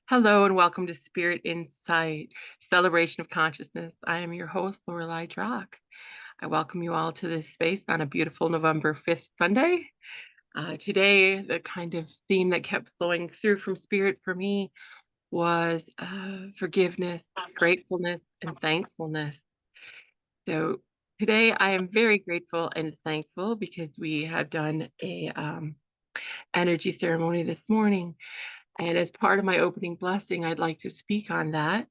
Hello and welcome to Spirit Insight, Celebration of Consciousness. I am your host, Loreli Drache. I welcome you all to this space on a beautiful November 5th Sunday. Today, the kind of theme that kept flowing through from Spirit for me was forgiveness, gratefulness, and thankfulness. So today, I am very grateful and thankful because we have done a energy ceremony this morning. And as part of my opening blessing, I'd like to speak on that.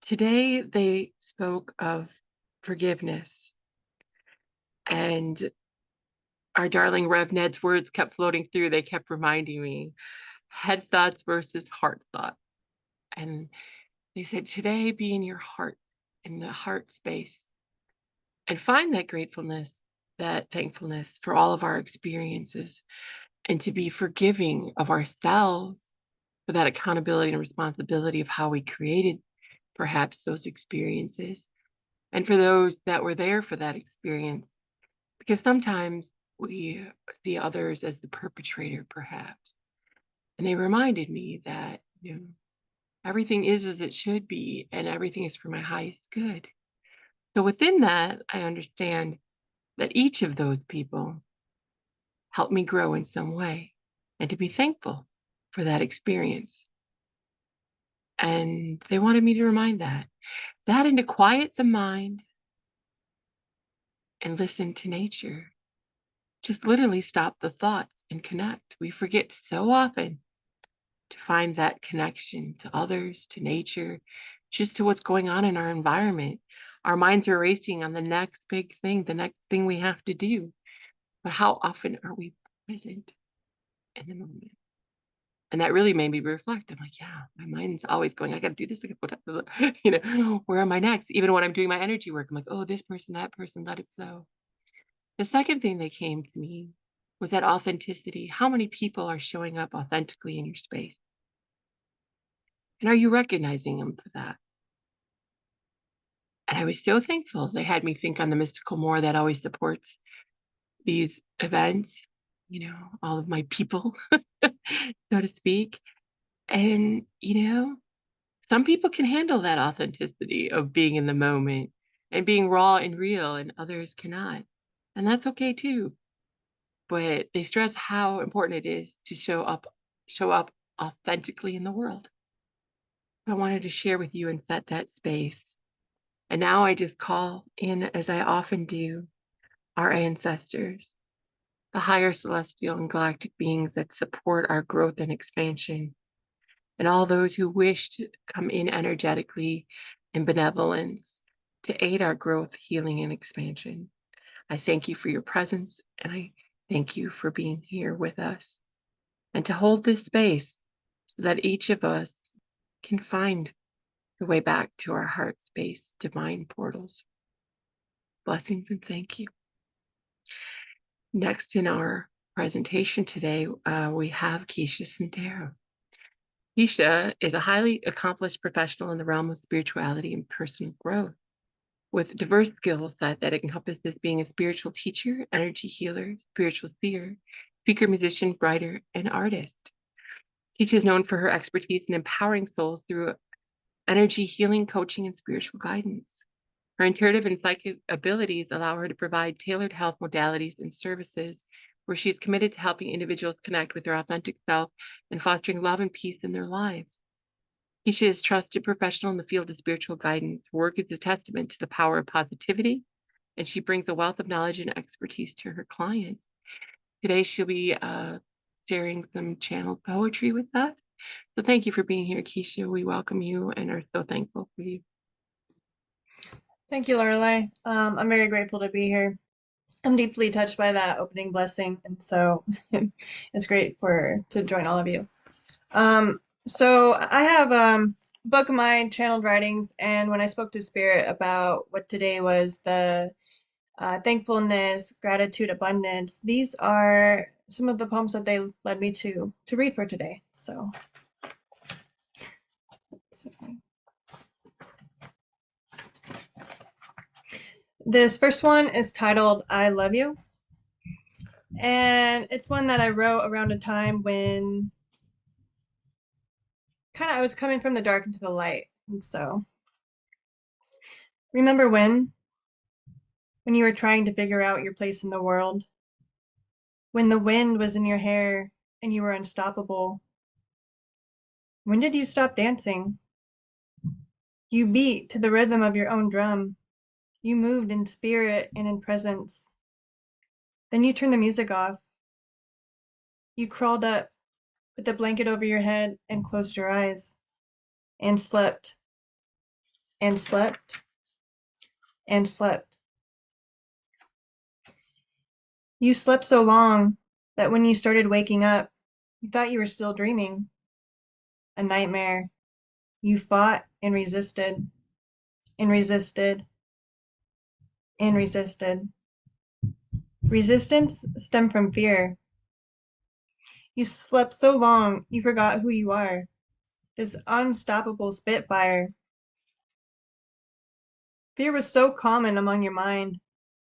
Today, they spoke of forgiveness, and our darling Rev Ned's words kept floating through. They kept reminding me head thoughts versus heart thoughts. And they said, today, be in your heart, in the heart space, and find that gratefulness, that thankfulness for all of our experiences, and to be forgiving of ourselves for that accountability and responsibility of how we created perhaps those experiences, and for those that were there for that experience. Because sometimes we see others as the perpetrator, perhaps. And they reminded me that, everything is as it should be, and everything is for my highest good. So within that, I understand that each of those people helped me grow in some way, and to be thankful for that experience. And they wanted me to remind that and to quiet the mind and listen to nature. Just literally stop the thoughts and connect. We forget so often to find that connection to others, to nature, just to what's going on in our environment. Our minds are racing on the next big thing, the next thing we have to do. But how often are we present in the moment? And that really made me reflect. I'm like, yeah, my mind's always going, I got to do this. I got to, where am I next? Even when I'm doing my energy work, I'm like, oh, this person, that person, let it flow. The second thing that came to me was that authenticity. How many people are showing up authentically in your space? And are you recognizing them for that? And I was so thankful. They had me think on the mystical more that always supports these events, all of my people, so to speak. And, some people can handle that authenticity of being in the moment and being raw and real, and others cannot. And that's okay too. But they stress how important it is to show up authentically in the world. I wanted to share with you and set that space. And now I just call in, as I often do, our ancestors, the higher celestial and galactic beings that support our growth and expansion, and all those who wish to come in energetically in benevolence to aid our growth, healing, and expansion. I thank you for your presence, and I thank you for being here with us and to hold this space so that each of us can find the way back to our heart space, divine portals. Blessings and thank you. Next in our presentation today, we have Keshia Santero. Keshia is a highly accomplished professional in the realm of spirituality and personal growth, with a diverse skill set that encompasses being a spiritual teacher, energy healer, spiritual seer, speaker, musician, writer, and artist. Keshia is known for her expertise in empowering souls through energy healing, coaching, and spiritual guidance. Her intuitive and psychic abilities allow her to provide tailored health modalities and services where she is committed to helping individuals connect with their authentic self and fostering love and peace in their lives. Keshia is a trusted professional in the field of spiritual guidance. Her work is a testament to the power of positivity, and she brings a wealth of knowledge and expertise to her clients. Today, she'll be sharing some channeled poetry with us. So thank you for being here, Keshia. We welcome you and are so thankful for you. Thank you, Lorelei. I'm very grateful to be here. I'm deeply touched by that opening blessing, and so it's great to join all of you. So I have a book of my channeled writings, and when I spoke to Spirit about what today was, the thankfulness, gratitude, abundance, these are some of the poems that they led me to read for today. So. This first one is titled I Love You. And it's one that I wrote around a time when I was coming from the dark into the light. And so, remember when you were trying to figure out your place in the world, when the wind was in your hair and you were unstoppable? When did you stop dancing? You beat to the rhythm of your own drum. You moved in spirit and in presence. Then you turned the music off. You crawled up, put the blanket over your head, and closed your eyes, and slept, and slept, and slept. You slept so long that when you started waking up, you thought you were still dreaming. A nightmare. You fought and resisted, and resisted, and resisted. Resistance stemmed from fear. You slept so long you forgot who you are, this unstoppable spitfire. Fear was so common among your mind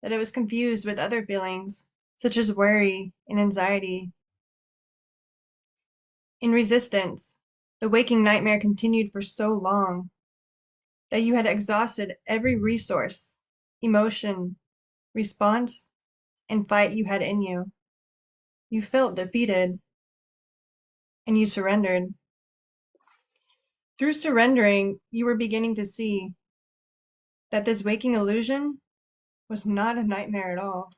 that it was confused with other feelings, such as worry and anxiety. In resistance, the waking nightmare continued for so long that you had exhausted every resource, emotion, response, and fight you had in you. You felt defeated, and you surrendered. Through surrendering, you were beginning to see that this waking illusion was not a nightmare at all.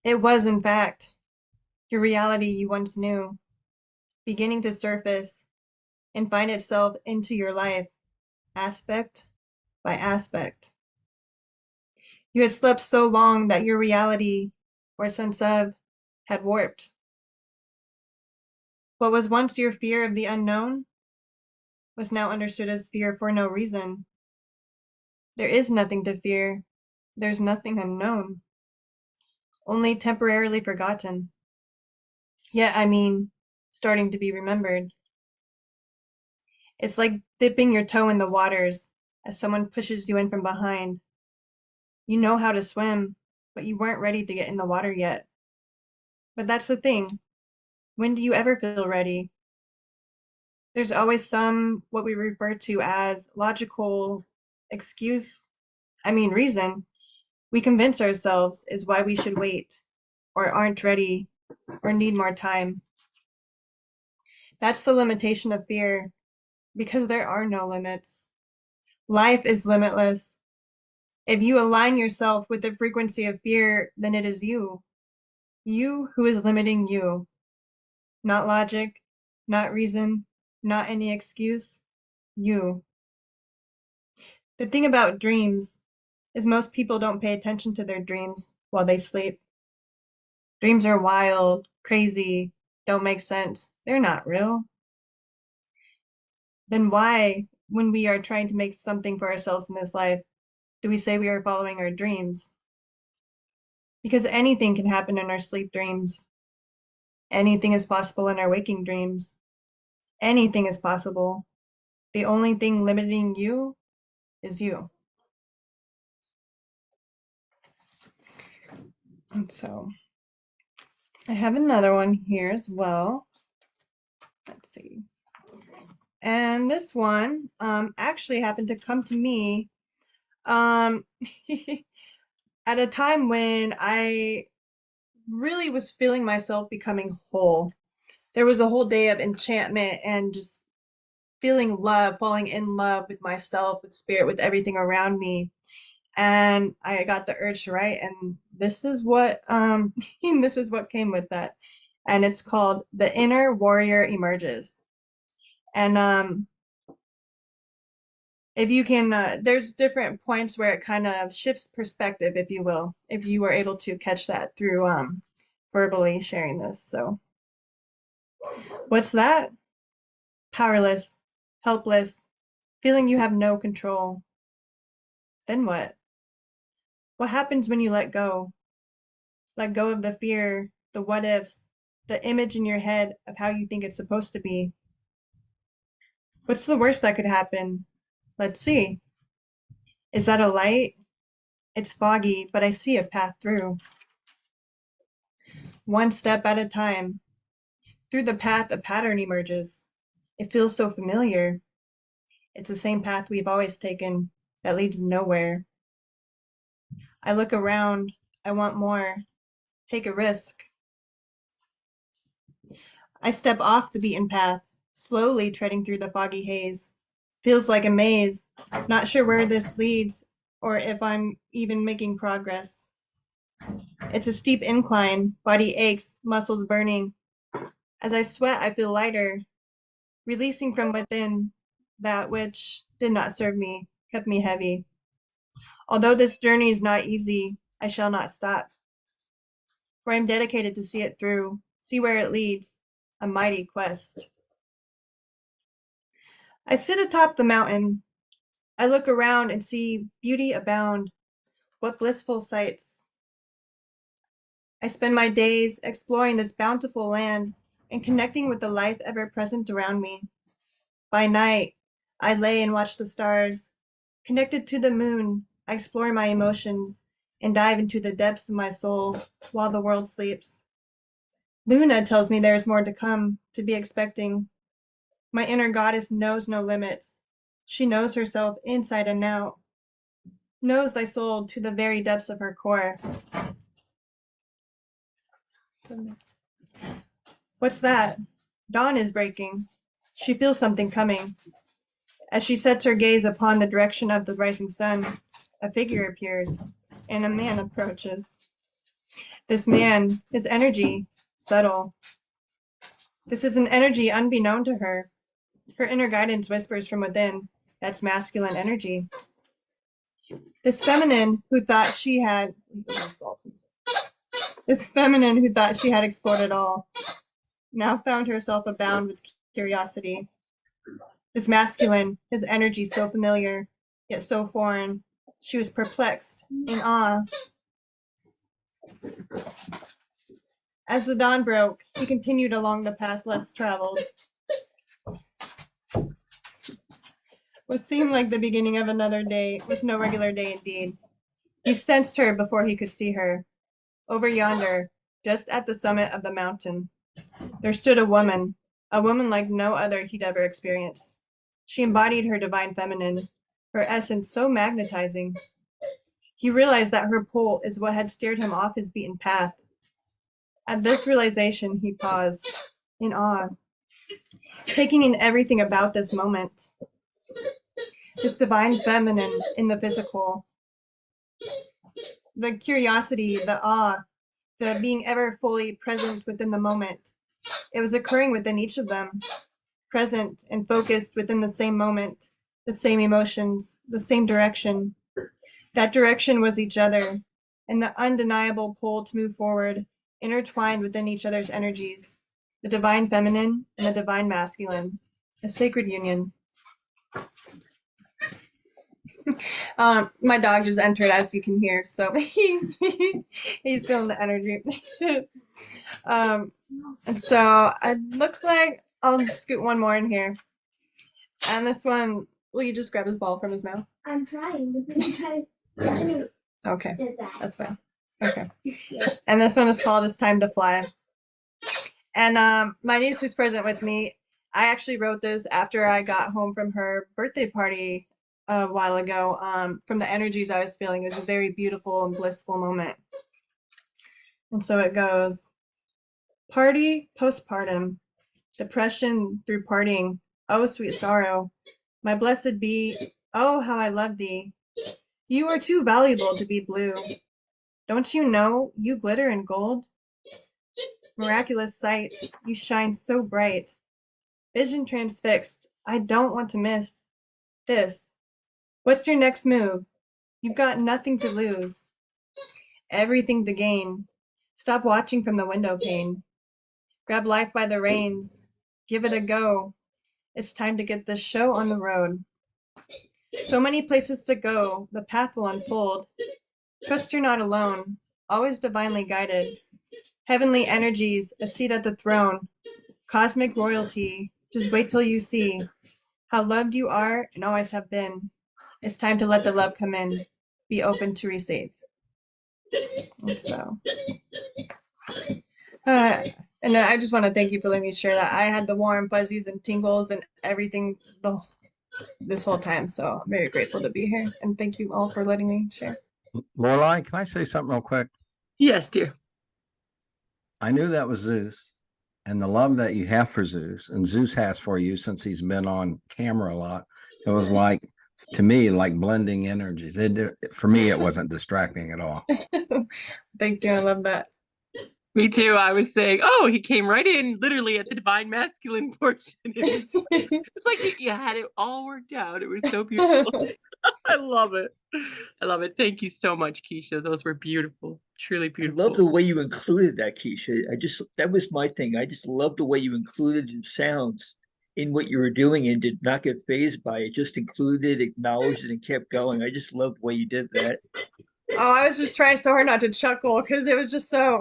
It was, in fact, your reality you once knew, beginning to surface and find itself into your life, aspect by aspect. You had slept so long that your reality, or sense of, had warped. What was once your fear of the unknown was now understood as fear for no reason. There is nothing to fear. There's nothing unknown, only temporarily forgotten. Yet, starting to be remembered. It's like dipping your toe in the waters as someone pushes you in from behind. You know how to swim, but you weren't ready to get in the water yet. But that's the thing. When do you ever feel ready? There's always what we refer to as logical excuse, reason, we convince ourselves is why we should wait, or aren't ready, or need more time. That's the limitation of fear, because there are no limits. Life is limitless. If you align yourself with the frequency of fear, then it is you who is limiting you. Not logic, not reason, not any excuse. You. The thing about dreams is most people don't pay attention to their dreams while they sleep. Dreams are wild, crazy, don't make sense. They're not real. Then why, when we are trying to make something for ourselves in this life, do we say we are following our dreams? Because anything can happen in our sleep dreams. Anything is possible in our waking dreams. Anything is possible. The only thing limiting you is you. And so I have another one here as well. Let's see. And this one actually happened to come to me um, at a time when I really was feeling myself becoming whole. There was a whole day of enchantment and just feeling love, falling in love with myself, with spirit, with everything around me. And I got the urge to write, and this is what this is what came with that. And it's called The Inner Warrior Emerges. And if you can there's different points where it kind of shifts perspective, if you will, if you were able to catch that through verbally sharing this. So what's that? Powerless, helpless, feeling you have no control. Then what? What happens when you let go? Let go of the fear, the what ifs, the image in your head of how you think it's supposed to be. What's the worst that could happen? Let's see. Is that a light? It's foggy, but I see a path through. One step at a time. Through the path, a pattern emerges. It feels so familiar. It's the same path we've always taken that leads nowhere. I look around. I want more. Take a risk. I step off the beaten path, slowly treading through the foggy haze. Feels like a maze. Not sure where this leads or if I'm even making progress. It's a steep incline. Body aches, muscles burning. As I sweat, I feel lighter, releasing from within that which did not serve me, kept me heavy. Although this journey is not easy, I shall not stop, for I am dedicated to see it through, see where it leads, a mighty quest. I sit atop the mountain. I look around and see beauty abound. What blissful sights. I spend my days exploring this bountiful land and connecting with the life ever present around me. By night, I lay and watch the stars. Connected to the moon, I explore my emotions and dive into the depths of my soul while the world sleeps. Luna tells me there is more to come, to be expecting. My inner goddess knows no limits. She knows herself inside and out, knows thy soul to the very depths of her core. What's that? Dawn is breaking. She feels something coming. As she sets her gaze upon the direction of the rising sun, a figure appears, and a man approaches. This man, his energy, subtle. This is an energy unbeknown to her. Her inner guidance whispers from within, that's masculine energy. This feminine who thought she had, this feminine who thought she had explored it all, now found herself abound with curiosity. This masculine, his energy so familiar, yet so foreign. She was perplexed, in awe. As the dawn broke, he continued along the path less traveled. What seemed like the beginning of another day was no regular day indeed. He sensed her before he could see her. Over yonder, just at the summit of the mountain, there stood a woman like no other he'd ever experienced. She embodied her divine feminine, her essence so magnetizing. He realized that her pull is what had steered him off his beaten path. At this realization, he paused, in awe, taking in everything about this moment. The divine feminine in the physical, the curiosity, the awe, the being ever fully present within the moment. It was occurring within each of them, present and focused within the same moment, the same emotions, the same direction. That direction was each other, and the undeniable pull to move forward, intertwined within each other's energies, the divine feminine and the divine masculine, a sacred union. My dog just entered, as you can hear, so he's feeling the energy. And so it looks like I'll scoot one more in here. And this one, will you just grab his ball from his mouth? I'm trying. Okay, that's fine. Okay. And this one is called It's Time to Fly. And my niece who's present with me, I actually wrote this after I got home from her birthday party a while ago. From the energies I was feeling, it was a very beautiful and blissful moment. And so it goes, party postpartum, depression through parting, oh sweet sorrow, my blessed be, oh how I love thee. You are too valuable to be blue. Don't you know you glitter in gold? Miraculous sight, you shine so bright. Vision transfixed, I don't want to miss this. What's your next move? You've got nothing to lose, everything to gain. Stop watching from the window pane. Grab life by the reins. Give it a go. It's time to get this show on the road. So many places to go, the path will unfold. Trust you're not alone, always divinely guided. Heavenly energies, a seat at the throne. Cosmic royalty, just wait till you see how loved you are and always have been. It's time to let the love come in. Be open to receive. And so, And I just want to thank you for letting me share that. I had the warm fuzzies and tingles and everything this whole time. So I'm very grateful to be here. And thank you all for letting me share. Lorelei, can I say something real quick? Yes, dear. I knew that was Zeus, and the love that you have for Zeus, and Zeus has for you since he's been on camera a lot. It was like, to me, like blending energies. For me, it wasn't distracting at all. Thank you. I love that. Me too. I was saying, oh, he came right in literally at the divine masculine portion. It's like you had it all worked out. It was so beautiful. I love it. I love it. Thank you so much, Keshia. Those were beautiful. Truly I beautiful. love the way you included that, Keshia. That was my thing. I just love the way you included sounds in what you were doing and did not get phased by it. Just included, acknowledged it, and kept going. I just love the way you did that. Oh, I was just trying so hard not to chuckle because it was just so,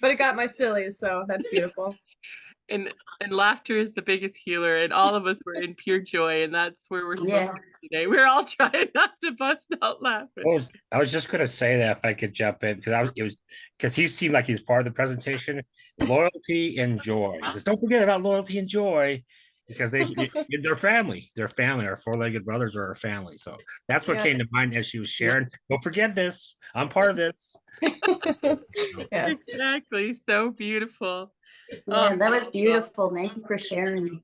but it got my sillies, so that's beautiful. And laughter is the biggest healer, and all of us were in pure joy, and that's where we're supposed to be today. We're all trying not to bust out laughing. I was just gonna say that if I could jump in because he seemed like he's part of the presentation. Loyalty and joy. Just don't forget about loyalty and joy because they're family. They're family. Our four-legged brothers are our family. So that's what came to mind as she was sharing. Don't forget this. I'm part of this. Yes. Exactly. So beautiful. Yeah, that was beautiful. Thank you for sharing.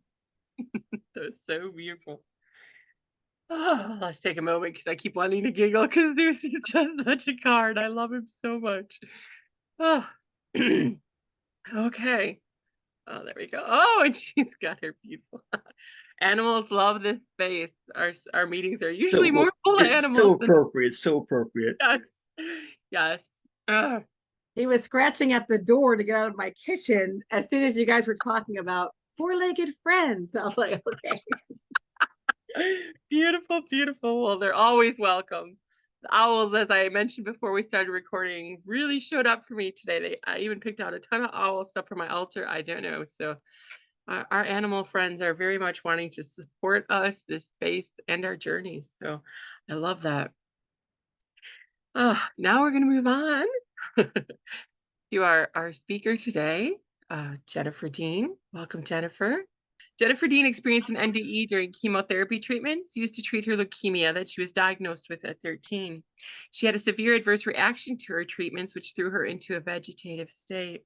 That was so beautiful. Oh, let's take a moment because I keep wanting to giggle because there's just such a card. I love him so much. Oh. Okay. Oh, there we go. Oh, and she's got her beautiful. Animals love this space. Our meetings are usually more full of animals. So appropriate. So appropriate. Yes. Yes. He was scratching at the door to get out of my kitchen as soon as you guys were talking about four-legged friends. I was like, okay. Beautiful, beautiful. Well, they're always welcome. The owls, as I mentioned before we started recording, really showed up for me today. I even picked out a ton of owl stuff for my altar. I don't know. So our animal friends are very much wanting to support us, this space, and our journeys. So I love that. Now we're going to move on to our speaker today, Jennifer Dean. Welcome, Jennifer. Jennifer Dean experienced an NDE during chemotherapy treatments used to treat her leukemia that she was diagnosed with at 13. She had a severe adverse reaction to her treatments, which threw her into a vegetative state.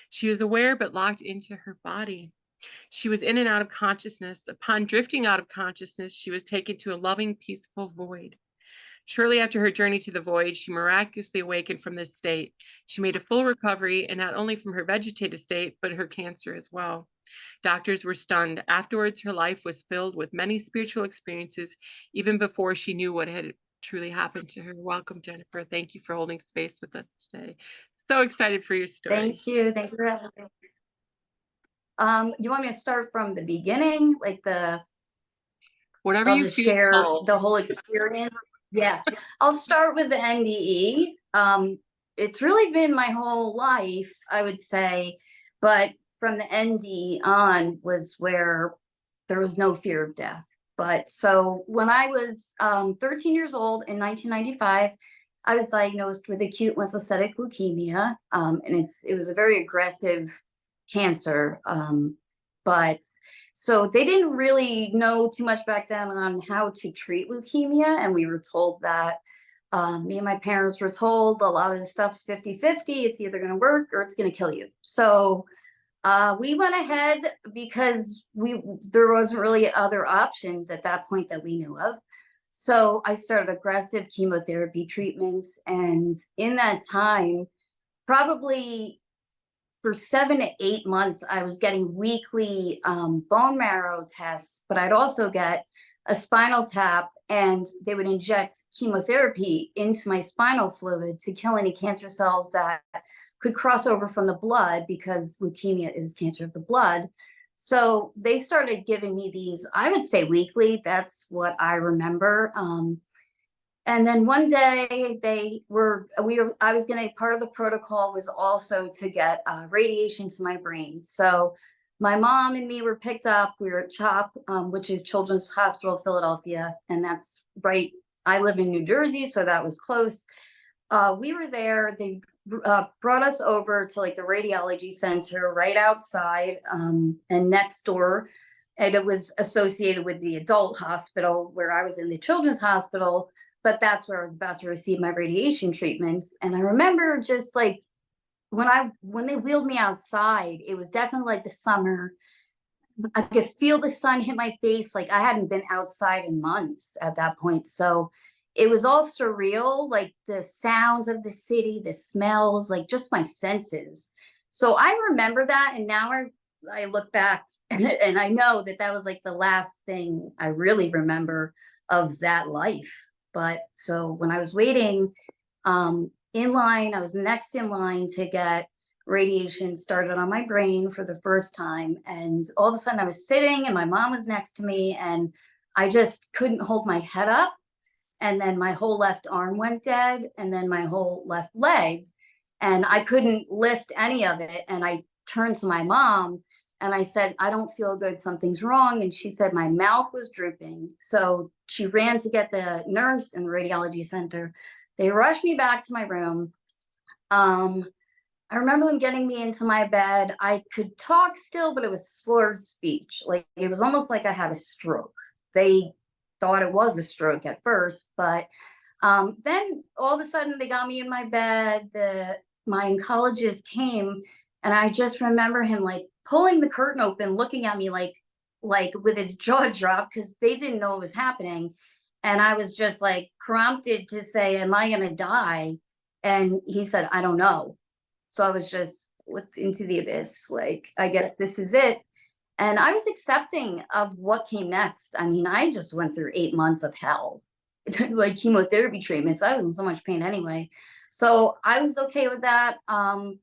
She was aware but locked into her body. She was in and out of consciousness. Upon drifting out of consciousness, she was taken to a loving, peaceful void. Shortly after her journey to the void, she miraculously awakened from this state. She made a full recovery, and not only from her vegetative state, but her cancer as well. Doctors were stunned. Afterwards, her life was filled with many spiritual experiences, even before she knew what had truly happened to her. Welcome, Jennifer. Thank you for holding space with us today. So excited for your story. Thank you. Thank you for having me. You want me to start from the beginning, like Whatever I'll you just feel share called. the whole experience? Yeah, I'll start with the NDE. It's really been my whole life, I would say, but from the NDE on was where there was no fear of death. But so when I was 13 years old in 1995, I was diagnosed with acute lymphocytic leukemia, and it was a very aggressive cancer. But so they didn't really know too much back then on how to treat leukemia. And we were told that me and my parents were told a lot of the stuff's 50-50. It's either going to work or it's going to kill you. So we went ahead because there wasn't really other options at that point that we knew of. So I started aggressive chemotherapy treatments. And in that time, probably for 7 to 8 months, I was getting weekly bone marrow tests, but I'd also get a spinal tap, and they would inject chemotherapy into my spinal fluid to kill any cancer cells that could cross over from the blood, because leukemia is cancer of the blood. So they started giving me these, I would say weekly. That's what I remember. And then one day I was going to, part of the protocol was also to get radiation to my brain. So my mom and me were picked up. We were at CHOP, which is Children's Hospital of Philadelphia. And that's right. I live in New Jersey, so that was close. we were there. They brought us over to like the radiology center right outside, and next door. And it was associated with the adult hospital where I was in the children's hospital, but that's where I was about to receive my radiation treatments. And I remember just like when they wheeled me outside, it was definitely like the summer. I could feel the sun hit my face. Like I hadn't been outside in months at that point. So it was all surreal, like the sounds of the city, the smells, like just my senses. So I remember that. And now I look back and I know that that was like the last thing I really remember of that life. But so when I was waiting in line, I was next in line to get radiation started on my brain for the first time. And all of a sudden I was sitting and my mom was next to me and I just couldn't hold my head up. And then my whole left arm went dead and then my whole left leg. And I couldn't lift any of it. And I turned to my mom and I said, I don't feel good. Something's wrong. And she said my mouth was drooping. So she ran to get the nurse in the radiology center. They rushed me back to my room. I remember them getting me into my bed. I could talk still, but it was slurred speech. Like it was almost like I had a stroke. They thought it was a stroke at first, but then all of a sudden they got me in my bed. My oncologist came and I just remember him like pulling the curtain open, looking at me like with his jaw dropped because they didn't know what was happening. And I was just like prompted to say, am I going to die? And he said, I don't know. So I was just looked into the abyss. Like, I guess this is it. And I was accepting of what came next. I mean, I just went through 8 months of hell, like chemotherapy treatments. I was in so much pain anyway. So I was okay with that. And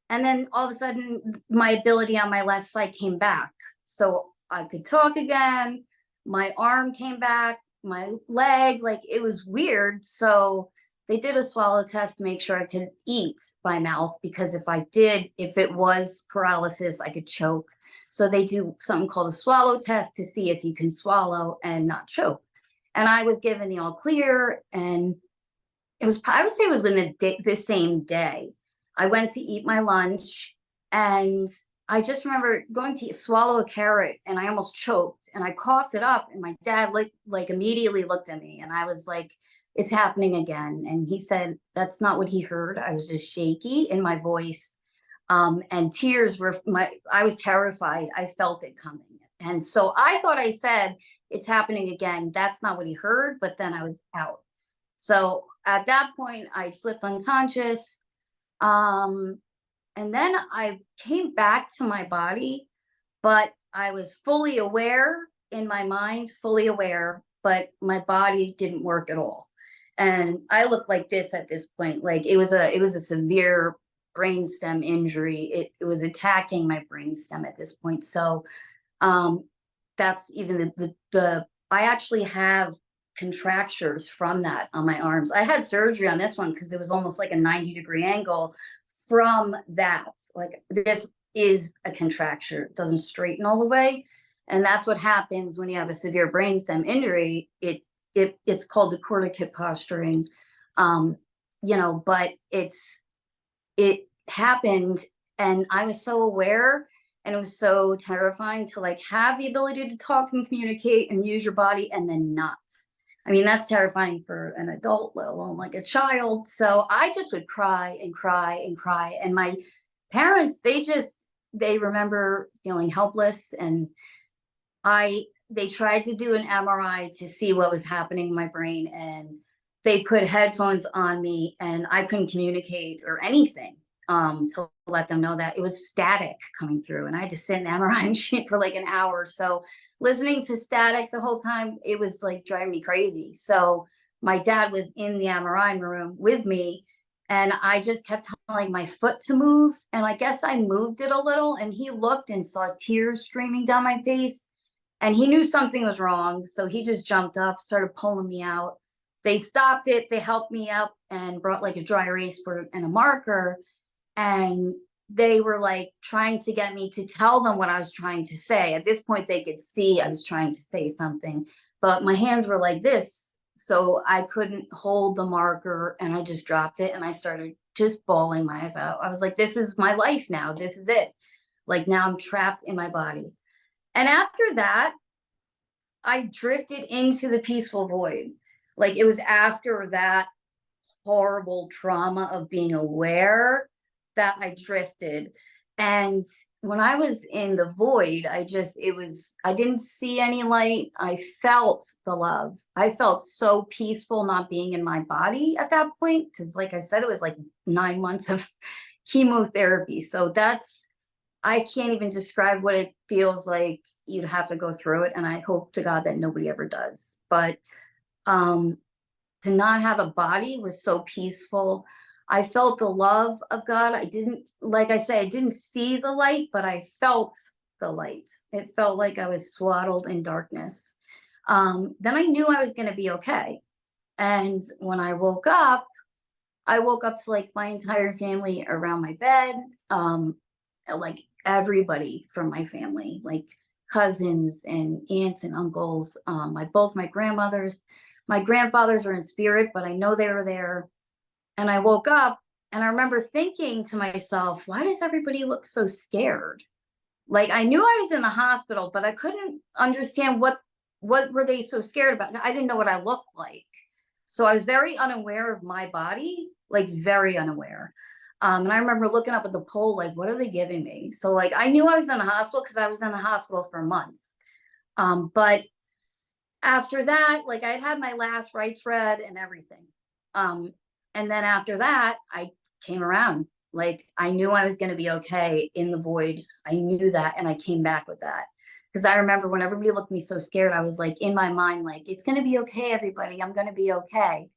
then all of a sudden, my ability on my left side came back. So I could talk again. My arm came back, my leg, like it was weird. So they did a swallow test to make sure I could eat by mouth, because if it was paralysis, I could choke. So they do something called a swallow test to see if you can swallow and not choke. And I was given the all clear, and I would say it was within the same day. I went to eat my lunch, and I just remember going to swallow a carrot, and I almost choked, and I coughed it up, and my dad like immediately looked at me, and I was like, it's happening again. And he said, that's not what he heard. I was just shaky in my voice. And tears I was terrified. I felt it coming. And so I thought I said, it's happening again. That's not what he heard, but then I was out. So at that point I slipped unconscious. And then I came back to my body, but I was fully aware in my mind, fully aware, but my body didn't work at all. And I looked like this at this point. Like it was a severe brainstem injury. It was attacking my brainstem at this point. So that's even I actually have contractures from that on my arms. I had surgery on this one because it was almost like a 90-degree angle from that. Like this is a contracture. It doesn't straighten all the way. And that's what happens when you have a severe brainstem injury. It's called a corticate posturing, but it happened, and I was so aware, and it was so terrifying to like have the ability to talk and communicate and use your body and then not. I mean, that's terrifying for an adult, let alone like a child. So I just would cry and cry and cry. And my parents, they remember feeling helpless, and they tried to do an MRI to see what was happening in my brain, and they put headphones on me and I couldn't communicate or anything to let them know that it was static coming through. And I had to sit in the MRI machine for like an hour. So listening to static the whole time, it was like driving me crazy. So my dad was in the MRI room with me, and I just kept telling my foot to move. And I guess I moved it a little, and he looked and saw tears streaming down my face. And he knew something was wrong. So he just jumped up, started pulling me out. They stopped it. They helped me up and brought like a dry erase board and a marker. And they were like trying to get me to tell them what I was trying to say. At this point, they could see I was trying to say something, but my hands were like this. So I couldn't hold the marker, and I just dropped it, and I started just bawling my eyes out. I was like, this is my life now. This is it. Like, now I'm trapped in my body. And after that, I drifted into the peaceful void. Like, it was after that horrible trauma of being aware that I drifted. And when I was in the void, I didn't see any light. I felt the love. I felt so peaceful not being in my body at that point. Cause like I said, it was like 9 months of chemotherapy. So I can't even describe what it feels like. You'd have to go through it. And I hope to God that nobody ever does. But to not have a body was so peaceful. I felt the love of God. I didn't, like I say, I didn't see the light, but I felt the light. It felt like I was swaddled in darkness. Then I knew I was going to be okay. And when I woke up to like my entire family around my bed, like everybody from my family, like cousins and aunts and uncles, both my grandmothers. My grandfathers were in spirit, but I know they were there. And I woke up and I remember thinking to myself, why does everybody look so scared? Like, I knew I was in the hospital, but I couldn't understand what were they so scared about. I didn't know what I looked like. So I was very unaware of my body, like very unaware. And I remember looking up at the pole, like, what are they giving me? So like, I knew I was in the hospital because I was in the hospital for months. But after that, like, I'd had my last rites read and everything. And then after that, I came around. Like, I knew I was going to be okay in the void. I knew that. And I came back with that. Because I remember when everybody looked at me so scared, I was like, in my mind, like, it's going to be okay, everybody. I'm going to be okay.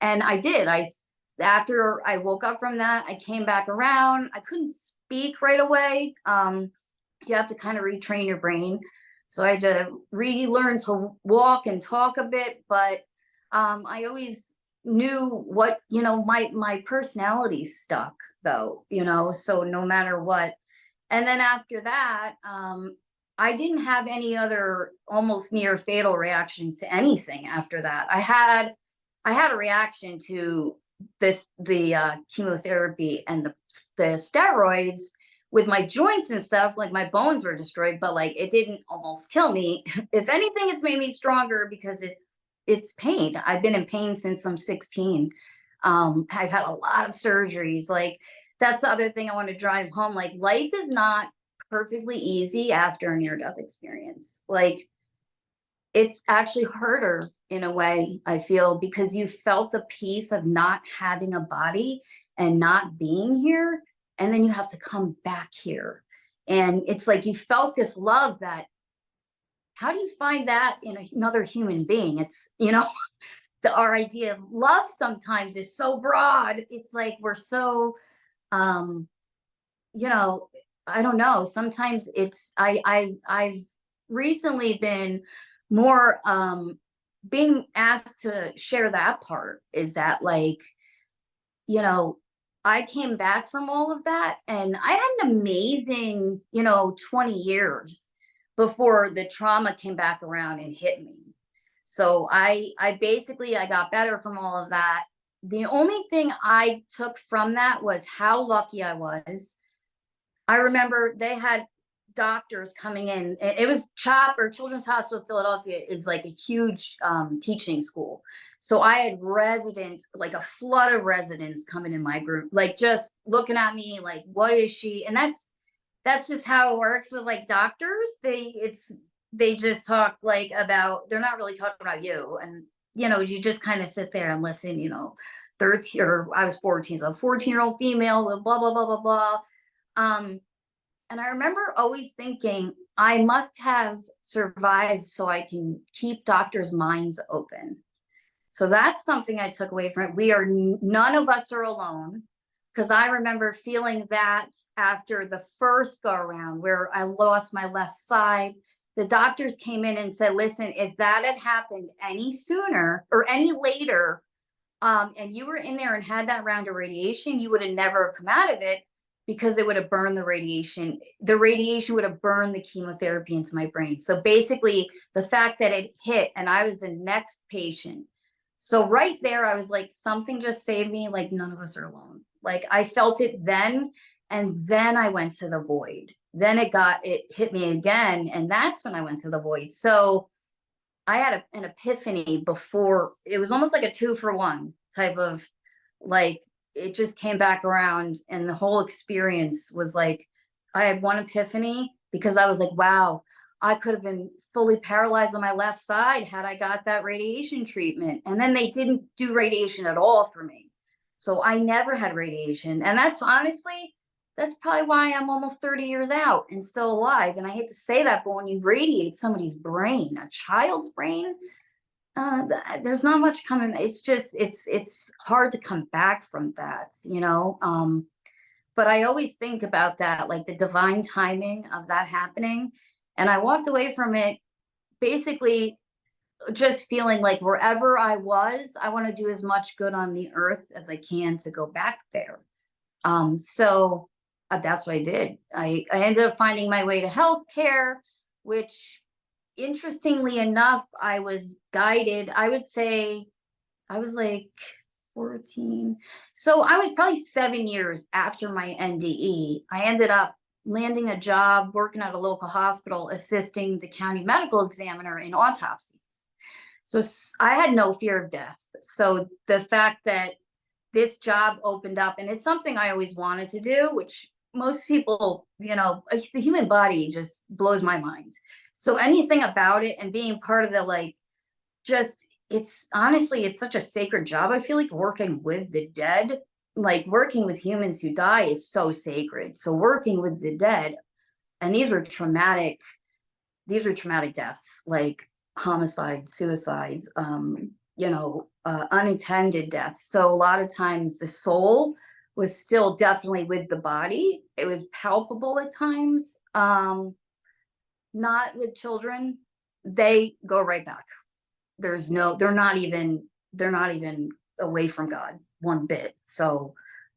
And I did. After I woke up from that, I came back around. I couldn't speak right away. You have to kind of retrain your brain. So I had to relearn to walk and talk a bit. But I always knew what, my personality stuck though, so no matter what. And then after that, I didn't have any other almost near fatal reactions to anything after that. I had a reaction to the chemotherapy and the steroids with my joints and stuff. Like, my bones were destroyed, but like, it didn't almost kill me. If anything, it's made me stronger because it's pain. I've been in pain since I'm 16. I've had a lot of surgeries. Like, that's the other thing I want to drive home. Like, life is not perfectly easy after a near-death experience. Like, it's actually harder in a way, I feel, because you felt the peace of not having a body and not being here. And then you have to come back here. And it's like, you felt this love that, how do you find that in another human being? It's, our idea of love sometimes is so broad. It's like, we're so, I don't know. Sometimes it's, I've recently been more, being asked to share that part, is that, like, I came back from all of that and I had an amazing, 20 years before the trauma came back around and hit me. So I got better from all of that. The only thing I took from that was how lucky I was. I remember they had doctors coming in. It was CHOP, or Children's Hospital of Philadelphia, is like a huge teaching school. So I had residents, like a flood of residents coming in my group, like just looking at me like, what is she? And that's just how it works with like doctors. They just talk like about, they're not really talking about you. And, you just kind of sit there and listen, 13, or I was 14, so a 14-year-old female, blah, blah, blah, blah, blah. And I remember always thinking, I must have survived so I can keep doctors' minds open. So that's something I took away from it. None of us are alone. Because I remember feeling that after the first go around where I lost my left side, the doctors came in and said, listen, if that had happened any sooner or any later, and you were in there and had that round of radiation, you would have never come out of it, because it would have burned the radiation. The radiation would have burned the chemotherapy into my brain. So basically, the fact that it hit and I was the next patient. So right there, I was like, something just saved me. Like, none of us are alone. Like, I felt it then. And then I went to the void. Then it hit me again. And that's when I went to the void. So I had an epiphany before. It was almost like a 2-for-1 type of, like, it just came back around. And the whole experience was like, I had one epiphany because I was like, wow, I could have been fully paralyzed on my left side had I got that radiation treatment. And then they didn't do radiation at all for me. So I never had radiation. And that's honestly, that's probably why I'm almost 30 years out and still alive. And I hate to say that, but when you radiate somebody's brain, a child's brain, there's not much coming. It's just, it's hard to come back from that, you know? But I always think about that, like the divine timing of that happening. And I walked away from it basically just feeling like wherever I was, I want to do as much good on the earth as I can to go back there. So that's what I did. I ended up finding my way to healthcare, which interestingly enough, I was guided. I would say I was like 14. So I was probably 7 years after my NDE. I ended up landing a job working at a local hospital, assisting the county medical examiner in autopsies. So I had no fear of death. So the fact that this job opened up, and it's something I always wanted to do, which most people, you know, the human body just blows my mind. So anything about it and being part of the, like, just, it's honestly, it's such a sacred job. I feel like working with the dead, like working with humans who die is so sacred. So working with the dead, and these were traumatic deaths, like homicides, suicides, you know, unintended deaths. So a lot of times the soul was still definitely with the body. It was palpable at times. Not with children. They go right back. They're not even away from God one bit. So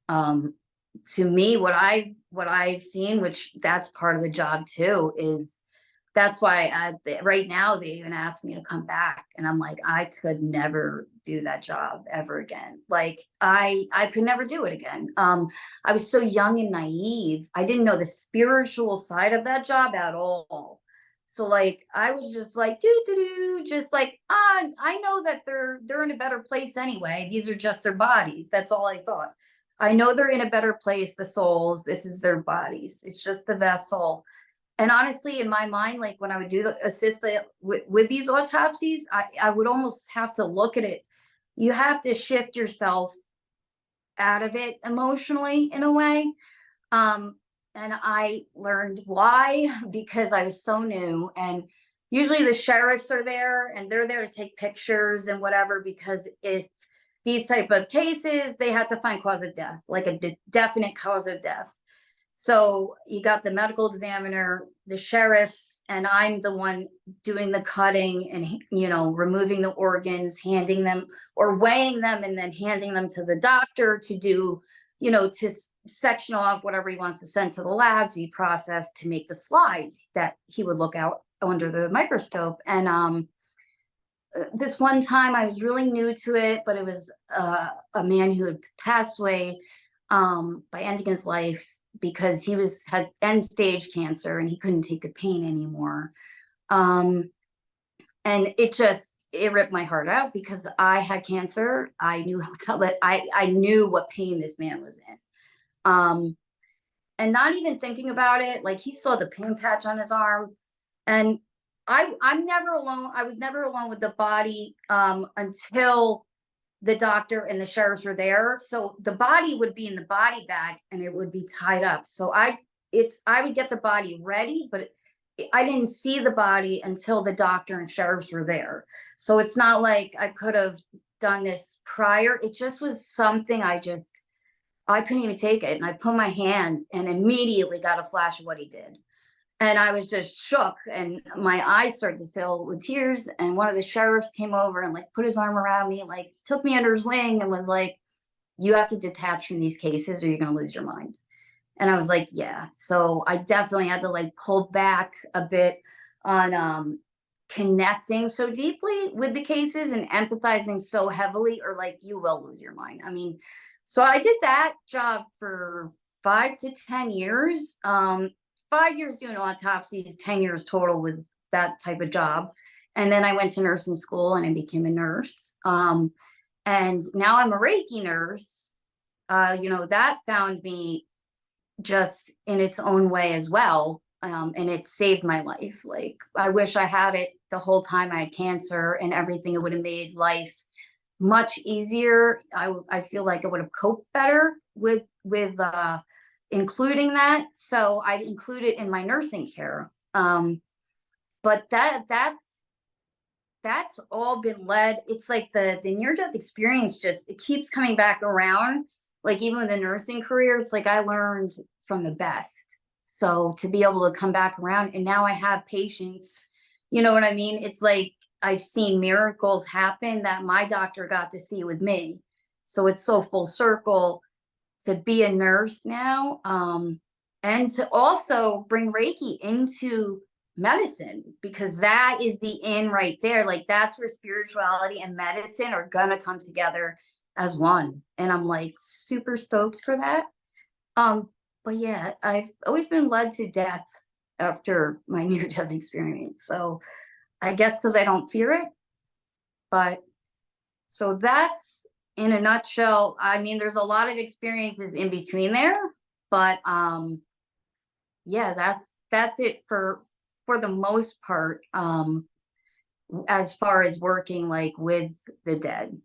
to me, what I've seen, which that's part of the job too, is that's why right now they even asked me to come back, and I'm like, I could never do that job ever again. Like I could never do it again. I was so young and naive. I didn't know the spiritual side of that job at all. So like I was just like just like I know that they're in a better place anyway. These are just their bodies. That's all I thought. I know they're in a better place, the souls. This is their bodies. It's just the vessel. And honestly, in my mind, like when I would assist with these autopsies, I would almost have to look at it. You have to shift yourself out of it emotionally in a way. And I learned why, because I was so new. And usually the sheriffs are there and they're there to take pictures and whatever, because if these type of cases, they have to find cause of death, like a definite cause of death. So you got the medical examiner, the sheriffs, and I'm the one doing the cutting and, you know, removing the organs, handing them or weighing them and then handing them to the doctor to do, you know, to section off whatever he wants to send to the lab to be processed to make the slides that he would look out under the microscope. And this one time I was really new to it, but it was a man who had passed away by ending his life because he had end-stage cancer and he couldn't take the pain anymore. And it ripped my heart out because I had cancer. I knew I knew what pain this man was in. And not even thinking about it, like he saw the pain patch on his arm. And I'm never alone. I was never alone with the body until the doctor and the sheriffs were there. So the body would be in the body bag and it would be tied up. So I would get the body ready, but I didn't see the body until the doctor and sheriffs were there. So it's not like I could have done this prior. It just was something I couldn't even take it. And I put my hand and immediately got a flash of what he did. And I was just shook and my eyes started to fill with tears. And one of the sheriffs came over and like put his arm around me, like took me under his wing and was like, you have to detach from these cases or you're going to lose your mind. And I was like, yeah. So I definitely had to like pull back a bit on connecting so deeply with the cases and empathizing so heavily, or like you will lose your mind. I mean, so I did that job for 5 to 10 years. 5 years doing autopsies, 10 years total with that type of job. And then I went to nursing school and I became a nurse. And now I'm a Reiki nurse. You know, that found me just in its own way as well. And it saved my life. Like, I wish I had it the whole time I had cancer and everything. It would have made life much easier. I feel like I would have coped better with including that. So I include it in my nursing care. But that's all been led. It's like the near-death experience, just it keeps coming back around. Like, even with the nursing career, it's like I learned from the best. So to be able to come back around, and now I have patients, you know what I mean? It's like I've seen miracles happen that my doctor got to see with me. So it's so full circle to be a nurse now, and to also bring Reiki into medicine, because that is the in right there. Like, that's where spirituality and medicine are gonna come together as one. And I'm like super stoked for that. But yeah, I've always been led to death after my near-death experience. So I guess because I don't fear it. But so that's in a nutshell. I mean, there's a lot of experiences in between there, but yeah, that's it for the most part, as far as working like with the dead.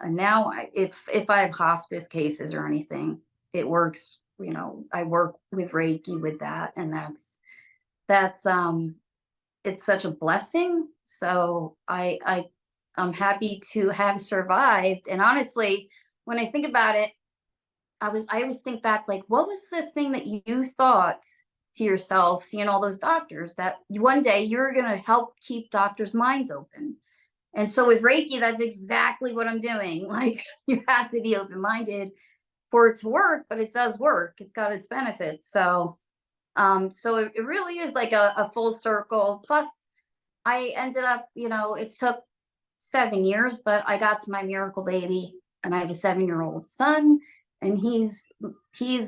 Now if I have hospice cases or anything, it works, you know, I work with Reiki with that, and that's it's such a blessing. So I'm happy to have survived. And honestly, when I think about it, I always think back, like, what was the thing that you thought to yourself, seeing all those doctors, that one day you're going to help keep doctors' minds open? And so with Reiki, that's exactly what I'm doing. Like, you have to be open-minded for it to work, but it does work. It's got its benefits. So, so it really is like a full circle. Plus, I ended up, you know, it took 7 years, but I got to my miracle baby, and I have a 7-year-old son, and he's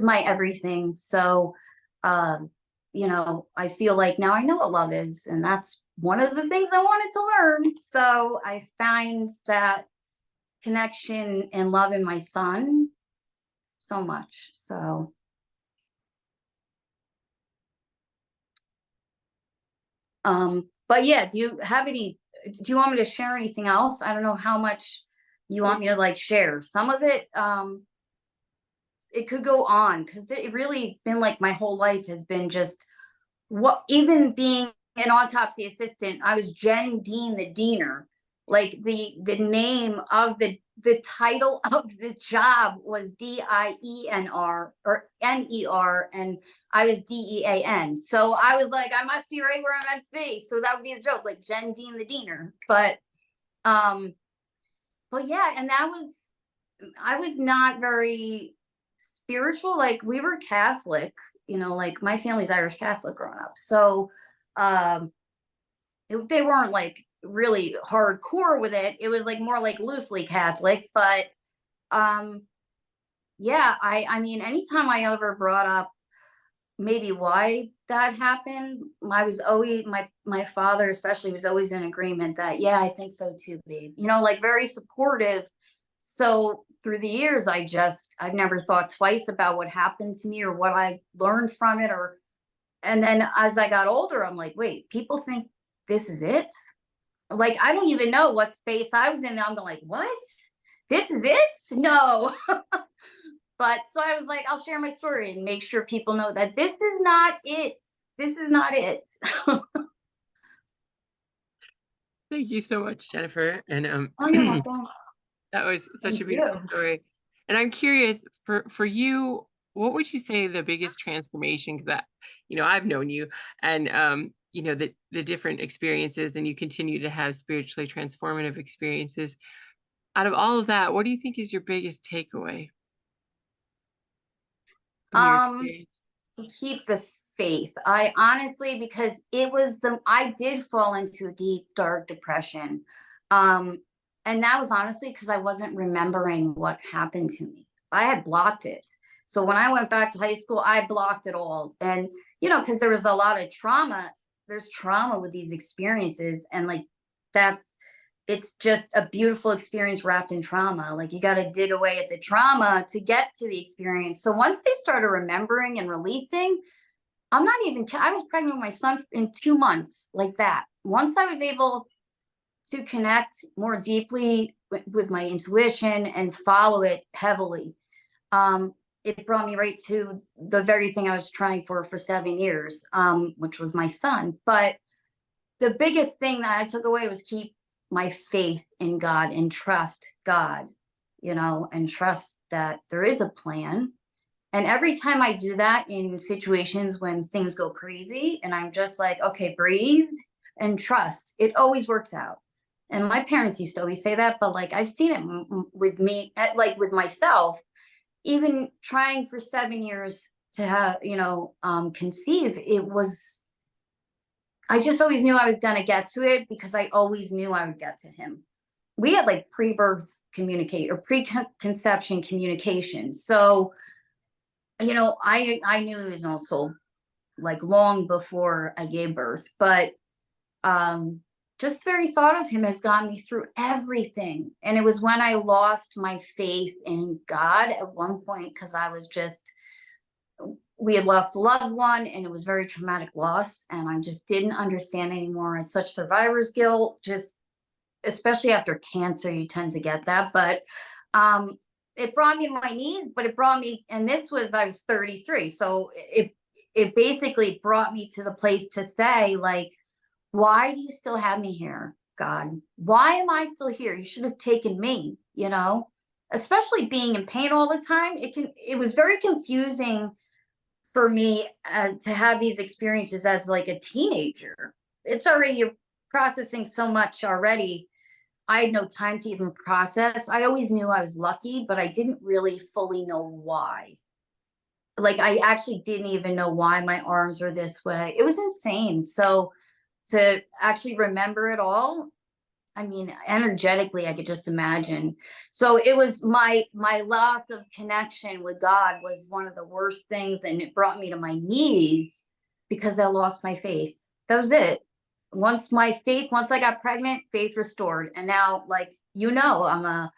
my everything. So, you know, I feel like now I know what love is, and that's one of the things I wanted to learn. So I find that connection and love in my son so much. So but yeah, do you want me to share anything else? I don't know how much you want me to like share. Some of it, it could go on, because it really, it's been like my whole life has been just even being an autopsy assistant, I was Jen Dean the Diener. Like, the name of the title of the job was DIENR or NER, and I was DEAN. So I was like, I must be right where I'm meant to be. So that would be the joke, like Jen Dean the Diener. But yeah, and I was not very spiritual. Like, we were Catholic, you know, like my family's Irish Catholic growing up. So they weren't like really hardcore with it. It was like more like loosely Catholic. But yeah, I mean, anytime I ever brought up maybe why that happened, I was always, my father especially was always in agreement that, yeah, I think so too, babe, you know, like very supportive. So through the years, I've never thought twice about what happened to me or what I learned from it. And then as I got older, I'm like, wait, people think this is it? Like, I don't even know what space I was in. I'm going like, what? This is it? No. But so I was like, I'll share my story and make sure people know that this is not it. This is not it. Thank you so much, Jennifer. And Oh, you're welcome. that was such Thank a beautiful you. story. And I'm curious, for you, what would you say the biggest transformation? Because you know, I've known you, and you know, the different experiences, and you continue to have spiritually transformative experiences. Out of all of that, what do you think is your biggest takeaway from your experience? To keep the faith. I honestly, because I did fall into a deep, dark depression. And that was honestly because I wasn't remembering what happened to me. I had blocked it. So when I went back to high school, I blocked it all. And, because there was a lot of trauma, there's trauma with these experiences. And like, it's just a beautiful experience wrapped in trauma. Like you got to dig away at the trauma to get to the experience. So once they started remembering and releasing, I was pregnant with my son in 2 months, like that. Once I was able to connect more deeply with my intuition and follow it heavily, it brought me right to the very thing I was trying for 7 years, which was my son. But the biggest thing that I took away was keep my faith in God and trust God, and trust that there is a plan. And every time I do that in situations when things go crazy and I'm just like, okay, breathe and trust, it always works out. And my parents used to always say that, but like I've seen it with me, like with myself, even trying for 7 years to have, conceive. I just always knew I was going to get to it because I always knew I would get to him. We had like pre-birth communicate or preconception communication. So, I knew it was also like long before I gave birth, but just the very thought of him has gotten me through everything. And it was when I lost my faith in God at one point, because we had lost a loved one and it was very traumatic loss. And I just didn't understand anymore. I had such survivor's guilt, just especially after cancer, you tend to get that. But it brought me to my knees, but I was 33. So it basically brought me to the place to say, like, why do you still have me here, God? Why am I still here? You should have taken me, especially being in pain all the time. It was very confusing for me to have these experiences as like a teenager. You're processing so much already. I had no time to even process. I always knew I was lucky, but I didn't really fully know why. Like I actually didn't even know why my arms were this way. It was insane. So to actually remember it all, I mean, energetically, I could just imagine. So it was my lack of connection with God was one of the worst things. And it brought me to my knees because I lost my faith. That was it. Once I got pregnant, faith restored. And now, like, I'm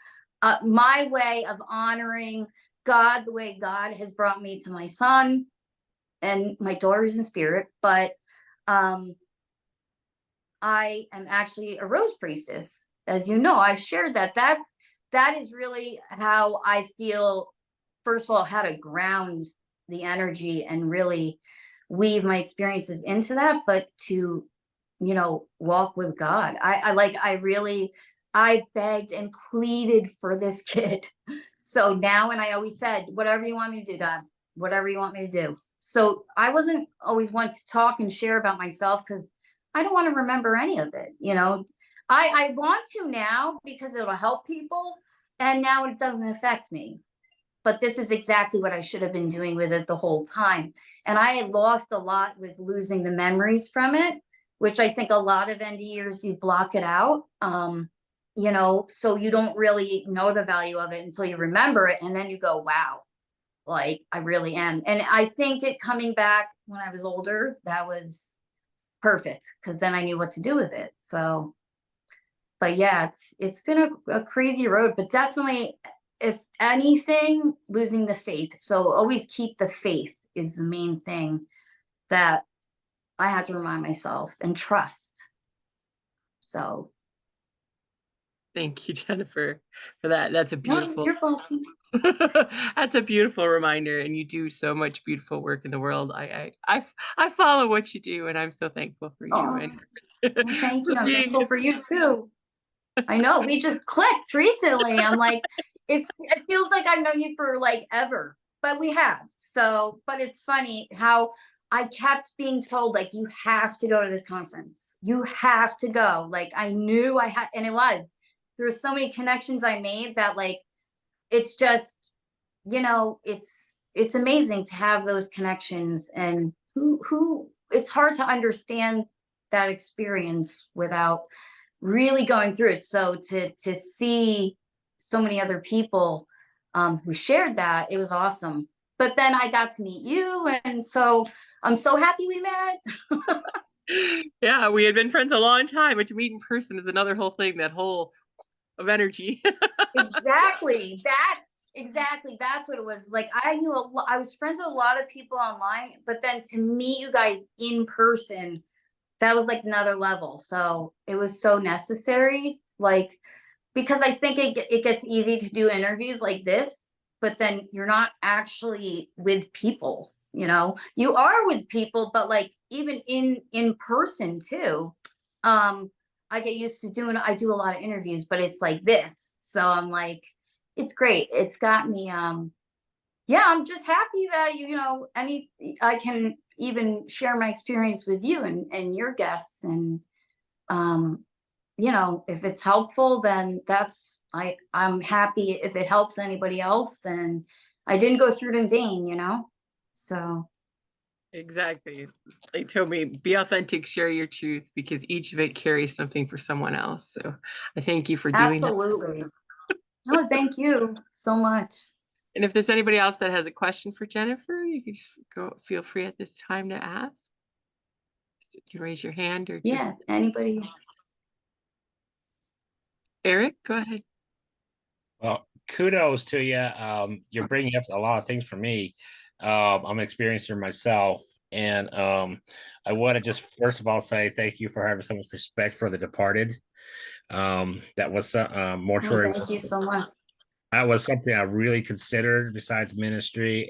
my way of honoring God, the way God has brought me to my son and my daughter's in spirit. But I am actually a rose priestess. As you know, I've shared that. That is really how I feel, first of all, how to ground the energy and really weave my experiences into that, but to walk with God. I begged and pleaded for this kid. So now, and I always said, whatever you want me to do, God, whatever you want me to do. So I wasn't always one to talk and share about myself because I don't want to remember any of it. I want to now because it'll help people. And now it doesn't affect me. But this is exactly what I should have been doing with it the whole time. And I had lost a lot with losing the memories from it, which I think a lot of NDErs, you block it out, so you don't really know the value of it until you remember it. And then you go, wow, like I really am. And I think it coming back when I was older, that was perfect because then I knew what to do with it. So, but yeah, it's been a crazy road, but definitely, if anything, losing the faith. So always keep the faith is the main thing that I have to remind myself and trust. So. Thank you, Jennifer, for that. That's a beautiful. You're welcome. That's a beautiful reminder, and you do so much beautiful work in the world. I follow what you do, and I'm so thankful for you. And well, thank you. I'm thankful for you too. I know we just clicked recently. I'm like, it feels like I've known you for like ever, but we have. So, but it's funny how I kept being told, like, you have to go to this conference. You have to go. Like, I knew I had, and there were so many connections I made that, like, it's just, it's amazing to have those connections and who it's hard to understand that experience without really going through it. So to see so many other people who shared that, it was awesome. But then I got to meet you, and so I'm so happy we met. Yeah, we had been friends a long time, but to meet in person is another whole thing, that whole of energy. Exactly. That's what it was. Like I was friends with a lot of people online, but then to meet you guys in person, that was like another level. So it was so necessary. Like, because I think it gets easy to do interviews like this, but then you're not actually with people, you are with people, but like even in person too. I get used to I do a lot of interviews, but it's like this. So I'm like, it's great. It's got me, yeah, I'm just happy that I can even share my experience with you and your guests. And if it's helpful, then I'm happy. If it helps anybody else, then I didn't go through it in vain, so. Exactly. They told me, be authentic, share your truth, because each of it carries something for someone else. So I thank you for doing that. Absolutely. No, thank you so much. And if there's anybody else that has a question for Jennifer, you can just feel free at this time to ask. So you can raise your hand or Yeah, just anybody. Eric, go ahead. Well, kudos to you. You're bringing up a lot of things for me. I'm an experiencer myself, and I want to just first of all say thank you for having so much respect for the departed. That was mortuary. Thank you so much. That was something I really considered besides ministry,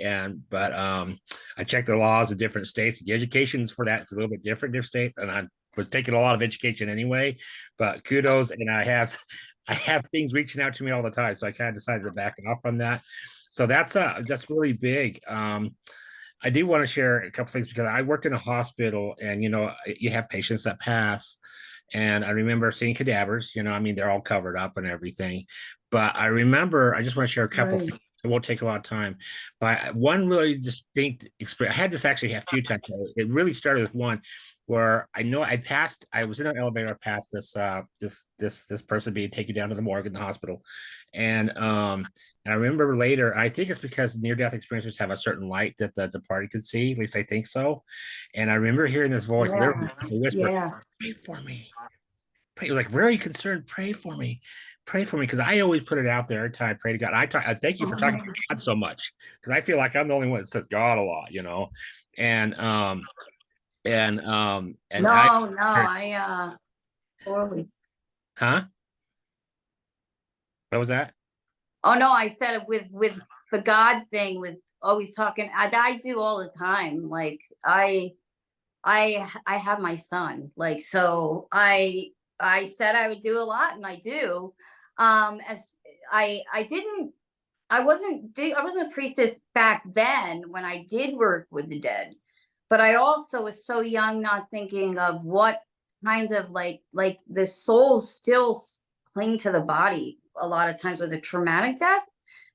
but I checked the laws of different states. The educations for that is a little bit different in different states, and I was taking a lot of education anyway. But kudos, and I have things reaching out to me all the time, so I kind of decided to back off on that. So that's really big. I do want to share a couple things because I worked in a hospital, and you have patients that pass, and I remember seeing cadavers. They're all covered up and everything, but I just want to share a couple things. It won't take a lot of time, but one really distinct experience. I had this actually a few times. It really started with one where I was in an elevator, passed this person being taken down to the morgue in the hospital. And I remember later, I think it's because near-death experiencers have a certain light that the departed could see, at least I think so. And I remember hearing this voice, literally a whisper, pray for me. Pray. It was like very concerned, pray for me. Pray for me, because I always put it out there every time I pray to God. I thank you for talking to God so much, because I feel like I'm the only one that says God a lot, and Totally. Huh? What was that? Oh no, I said it with the God thing, with always talking. I do all the time. Like I have my son. Like, so I said I would do a lot, and I do. As I wasn't a priestess back then when I did work with the dead, but I also was so young, not thinking of what kind of like the souls still cling to the body a lot of times with a traumatic death,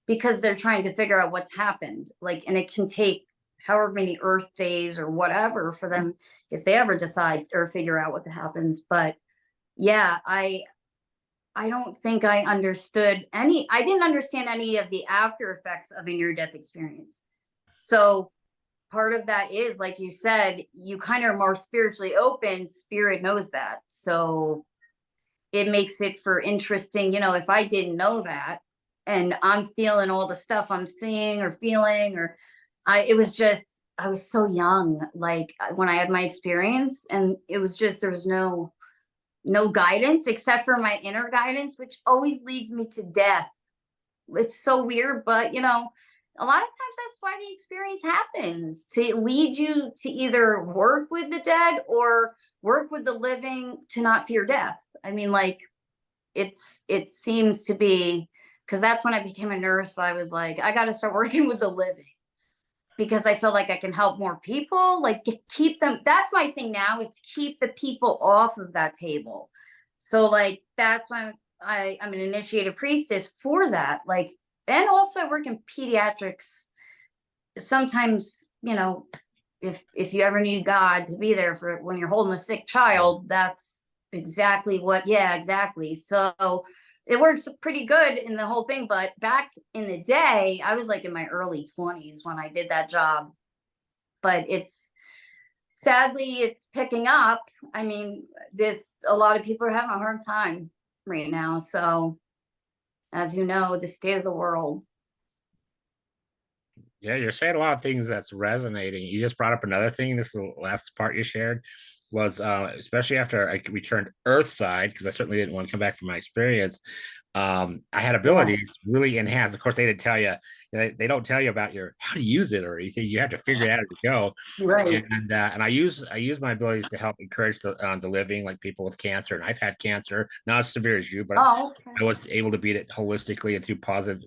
because they're trying to figure out what's happened. Like, and it can take however many earth days or whatever for them, if they ever decide or figure out what happens. But yeah, I don't think I didn't understand any of the after effects of a near-death experience. So part of that is, like you said, you kind of are more spiritually open. Spirit knows that. So it makes it for interesting, if I didn't know that and I'm feeling all the stuff I'm seeing or feeling, or I was so young, like when I had my experience, and it was just, there was no guidance except for my inner guidance, which always leads me to death. It's so weird, but a lot of times that's why the experience happens, to lead you to either work with the dead or work with the living to not fear death. I mean, like it seems to be, because that's when I became a nurse. I was like, I got to start working with the living, because I feel like I can help more people, like keep them. That's my thing now, is to keep the people off of that table. So like, that's why I'm an initiated priestess for that. Like, and also I work in pediatrics. Sometimes, if you ever need God to be there for when you're holding a sick child, that's exactly what, yeah, exactly. So it works pretty good in the whole thing. But back in the day, I was like in my early 20s when I did that job. But sadly, it's picking up. I mean, a lot of people are having a hard time right now. So, as you know, the state of the world. Yeah, you're saying a lot of things that's resonating. You just brought up another thing. This is the last part you shared was especially after I returned Earthside, because I certainly didn't want to come back from my experience. I had abilities really enhanced. Of course, they didn't tell you, they don't tell you about how to use it or anything. You have to figure it out as you go. Right. And I use my abilities to help encourage the living, like people with cancer. And I've had cancer, not as severe as you, but Oh, okay. I was able to beat it holistically and through positive,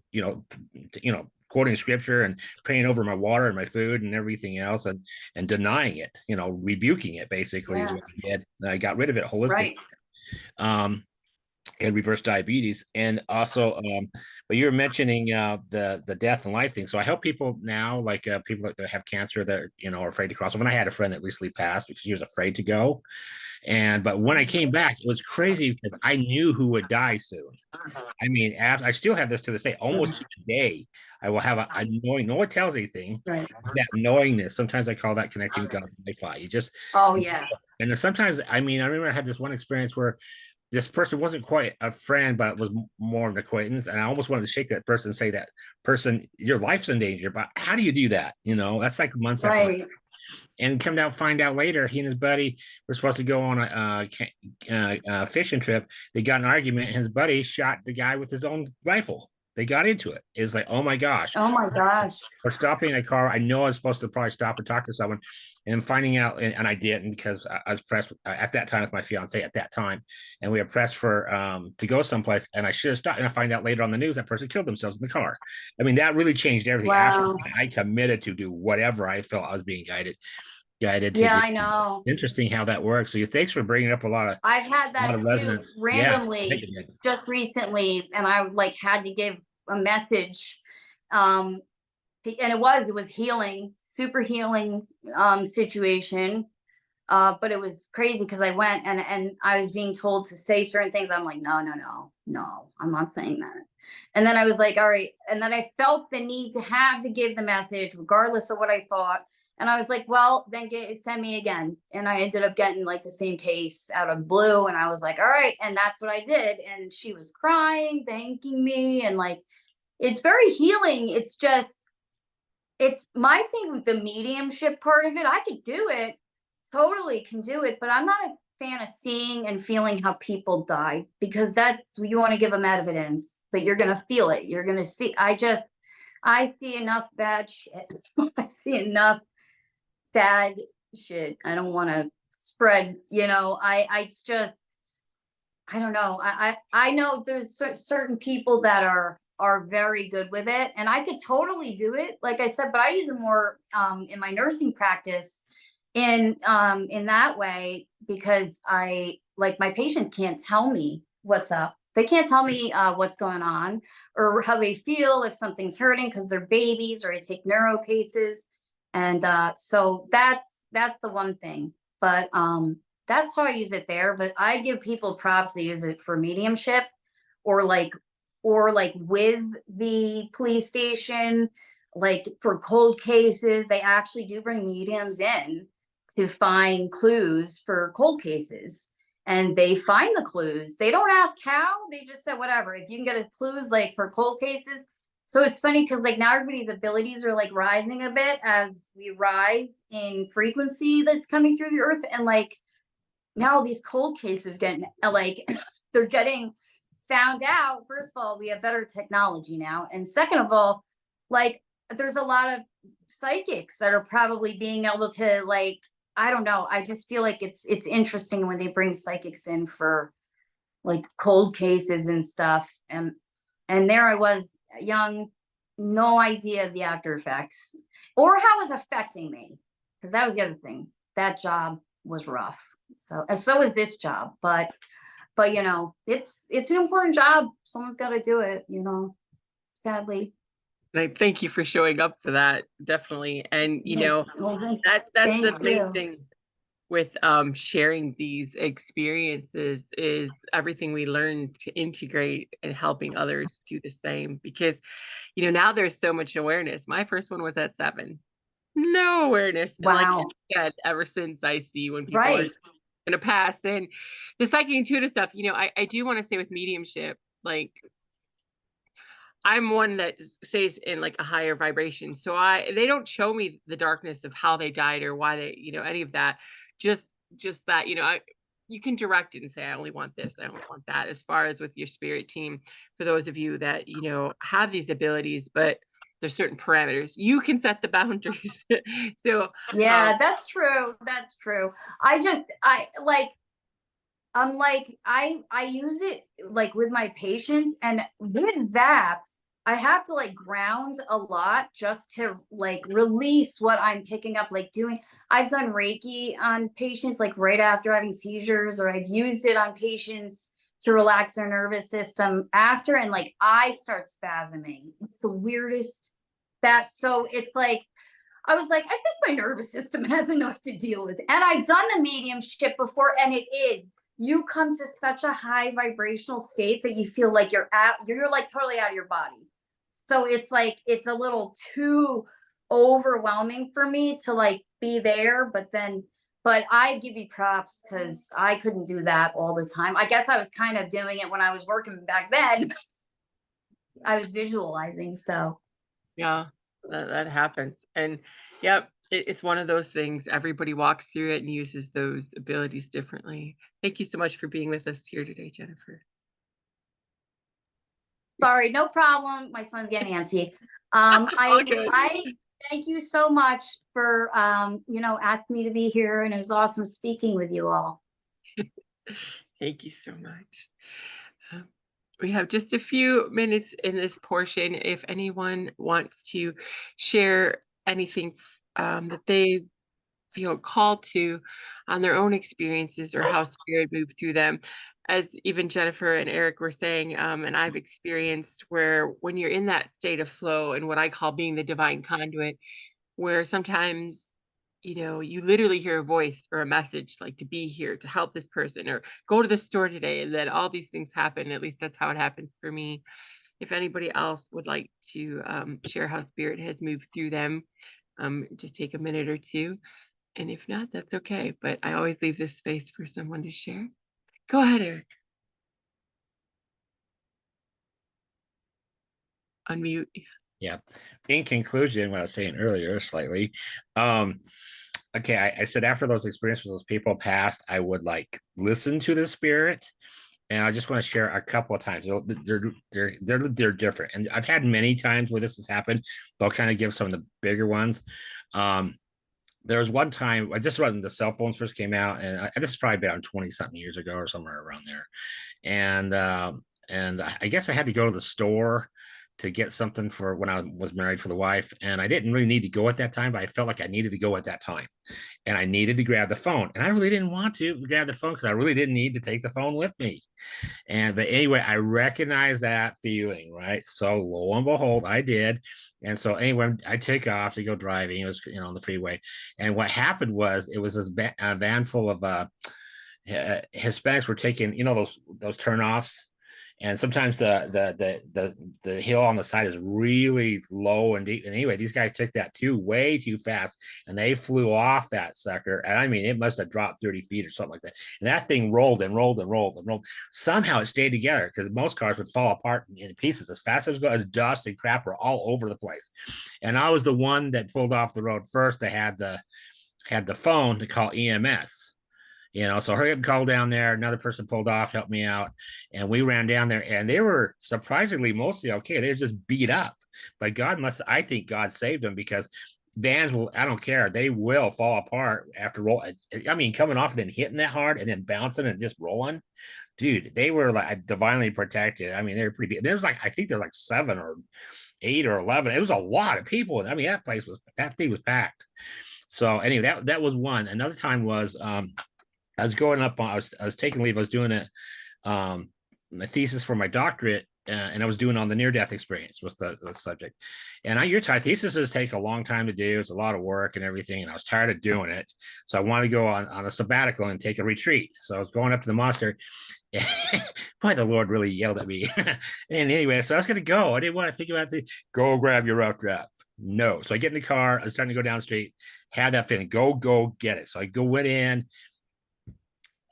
quoting scripture and praying over my water and my food and everything else, and denying it, rebuking it basically is what I did. And I got rid of it holistically. Right. And reverse diabetes. And also, but you were mentioning the death and life thing. So I help people now, like people that have cancer that are afraid to cross. When I had a friend that recently passed because she was afraid to go. But when I came back, it was crazy because I knew who would die soon. I mean, I still have this to this day. Almost to the day, I will have a knowing. No one tells anything. Right. That knowingness. Sometimes I call that connecting with God Wi-Fi. You just. Oh yeah. And then sometimes, I mean, I remember I had this one experience where this person wasn't quite a friend, but was more an acquaintance. And I almost wanted to shake that person and say, that person, your life's in danger. But how do you do that? That's like months after. And find out later, he and his buddy were supposed to go on a fishing trip. They got in an argument, and his buddy shot the guy with his own rifle. They got into it. It was like, oh my gosh. Oh my gosh. We're stopping a car. I know I was supposed to probably stop and talk to someone, and finding out, and I didn't, because I was pressed at that time with my fiance at that time, and we were pressed for to go someplace, and I should have stopped. And I find out later on the news that person killed themselves in the car. I mean, that really changed everything. Wow. After I committed to do whatever I felt I was being guided to yeah, do. I know. Interesting how that works. So thanks for bringing up a lot of. I've had that too, randomly, just recently, and I had to give a message, and it was healing, super healing situation, but it was crazy because I went and I was being told to say certain things. I'm like, no, I'm not saying that. And then I was like, all right. And then I felt the need to give the message regardless of what I thought. And I was like, well, then send me again. And I ended up getting the same case out of blue. And I was like, all right. And that's what I did. And she was crying, thanking me. And it's very healing. It's my thing with the mediumship part of it. I could do it, totally can do it. But I'm not a fan of seeing and feeling how people die, because you want to give them evidence, but you're going to feel it. You're going to see. I see enough bad shit. I see enough sad shit. I don't want to spread, I don't know. I know there's certain people that are very good with it, and I could totally do it, like I said, but I use it more in my nursing practice in that way, because my patients can't tell me what's up. They can't tell me what's going on or how they feel, if something's hurting, because they're babies, or I take neuro cases. And so that's the one thing, but that's how I use it there. But I give people props that use it for mediumship, or with the police station, for cold cases, they actually do bring mediums in to find clues for cold cases, and they find the clues. They don't ask how, they just said, whatever, if you can get us clues for cold cases. So it's funny because now everybody's abilities are rising a bit as we rise in frequency that's coming through the earth. And now these cold cases they're getting found out. First of all, we have better technology now. And second of all, there's a lot of psychics that are probably being able to I don't know. I just feel like it's interesting when they bring psychics in for cold cases and stuff. And there I was, young, no idea of the after effects or how it was affecting me, because that was the other thing. That job was rough. So is this job, but it's an important job. Someone's got to do it, sadly. And I thank you for showing up for that, definitely. And Well, that's the thank main you. thing with sharing these experiences is everything we learn to integrate and helping others do the same. Because now there's so much awareness. My first one was at 7. No awareness. And like Wow. yeah, ever since I see when people are Right. gonna pass. And the psychic intuitive stuff, I do want to say with mediumship, like I'm one that stays in like a higher vibration. So they don't show me the darkness of how they died or why they, any of that. Just just that, you can direct it and say, I only want this, I only want that, as far as with your spirit team, for those of you that, have these abilities, but there's certain parameters. You can set the boundaries. So Yeah, that's true. That's true. I use it like with my patients, and with that, I have to like ground a lot just to like release what I'm picking up. Like I've done Reiki on patients like right after having seizures, or I've used it on patients to relax their nervous system after, and like I start spasming. It's the weirdest. So it's like I was like, I think my nervous system has enough to deal with. And I've done the mediumship before, and you come to such a high vibrational state that you feel like you're like totally out of your body. So it's like, it's a little too overwhelming for me to like be there, but I give you props because I couldn't do that all the time. I guess I was kind of doing it when I was working back then. I was visualizing. So yeah, that happens. And yep, it's one of those things. Everybody walks through it and uses those abilities differently. Thank you so much for being with us here today, Jennifer. sorry, no problem. My son's getting antsy. All good. I thank you so much for asking me to be here, and it was awesome speaking with you all. Thank you so much. We have just a few minutes in this portion. If anyone wants to share anything that they feel called to on their own experiences or how spirit moved through them, as even Jennifer and Eric were saying, and I've experienced, where when you're in that state of flow and what I call being the divine conduit, where sometimes you literally hear a voice or a message like to be here to help this person or go to the store today, and then all these things happen. At least that's how it happens for me. If anybody else would like to share how spirit has moved through them, just take a minute or two. And if not, that's okay. But I always leave this space for someone to share. Go ahead, Eric. Unmute. Yeah. In conclusion, what I was saying earlier, slightly, okay, I said after those experiences, those people passed, I would like listen to the spirit, and I just want to share a couple of times. They're different, and I've had many times where this has happened, but I'll kind of give some of the bigger ones. There was one time, this was when the cell phones first came out, and this is probably about 20 something years ago or somewhere around there, and I guess I had to go to the store to get something for when I was married for the wife. And I didn't really need to go at that time, but I felt like I needed to go at that time. And I needed to grab the phone. And I really didn't want to grab the phone because I really didn't need to take the phone with me. But anyway, I recognized that feeling, right? So lo and behold, I did. And so anyway, I took off to go driving. It was, on the freeway. And what happened was it was this van full of Hispanics were taking, those turnoffs. And sometimes the hill on the side is really low and deep. And anyway, these guys took that way too fast, and they flew off that sucker. And I mean, it must have dropped 30 feet or something like that. And that thing rolled and rolled and rolled and rolled. Somehow it stayed together, because most cars would fall apart in pieces as fast as it was going. Dust and crap were all over the place. And I was the one that pulled off the road first. They had the phone to call EMS. So hurry up and call down there. Another person pulled off, helped me out. And we ran down there, and they were surprisingly mostly okay. They were just beat up. But I think God saved them, because vans I don't care. They will fall apart after roll. I mean, coming off and then hitting that hard and then bouncing and just rolling. Dude, they were like divinely protected. I mean, they were pretty big. There's I think there's like 7 or 8 or 11. It was a lot of people. I mean, that thing was packed. So anyway, that was one. Another time was, I was going up. I was taking leave. I was doing my thesis for my doctorate and I was doing on the near-death experience was the subject. And your theses take a long time to do. It's a lot of work and everything. And I was tired of doing it. So I wanted to go on a sabbatical and take a retreat. So I was going up to the monastery. Boy, the Lord really yelled at me. And anyway, so I was going to go. I didn't want to think about go grab your rough draft. No. So I get in the car. I was starting to go down the street. Had that feeling, go get it. So I went in.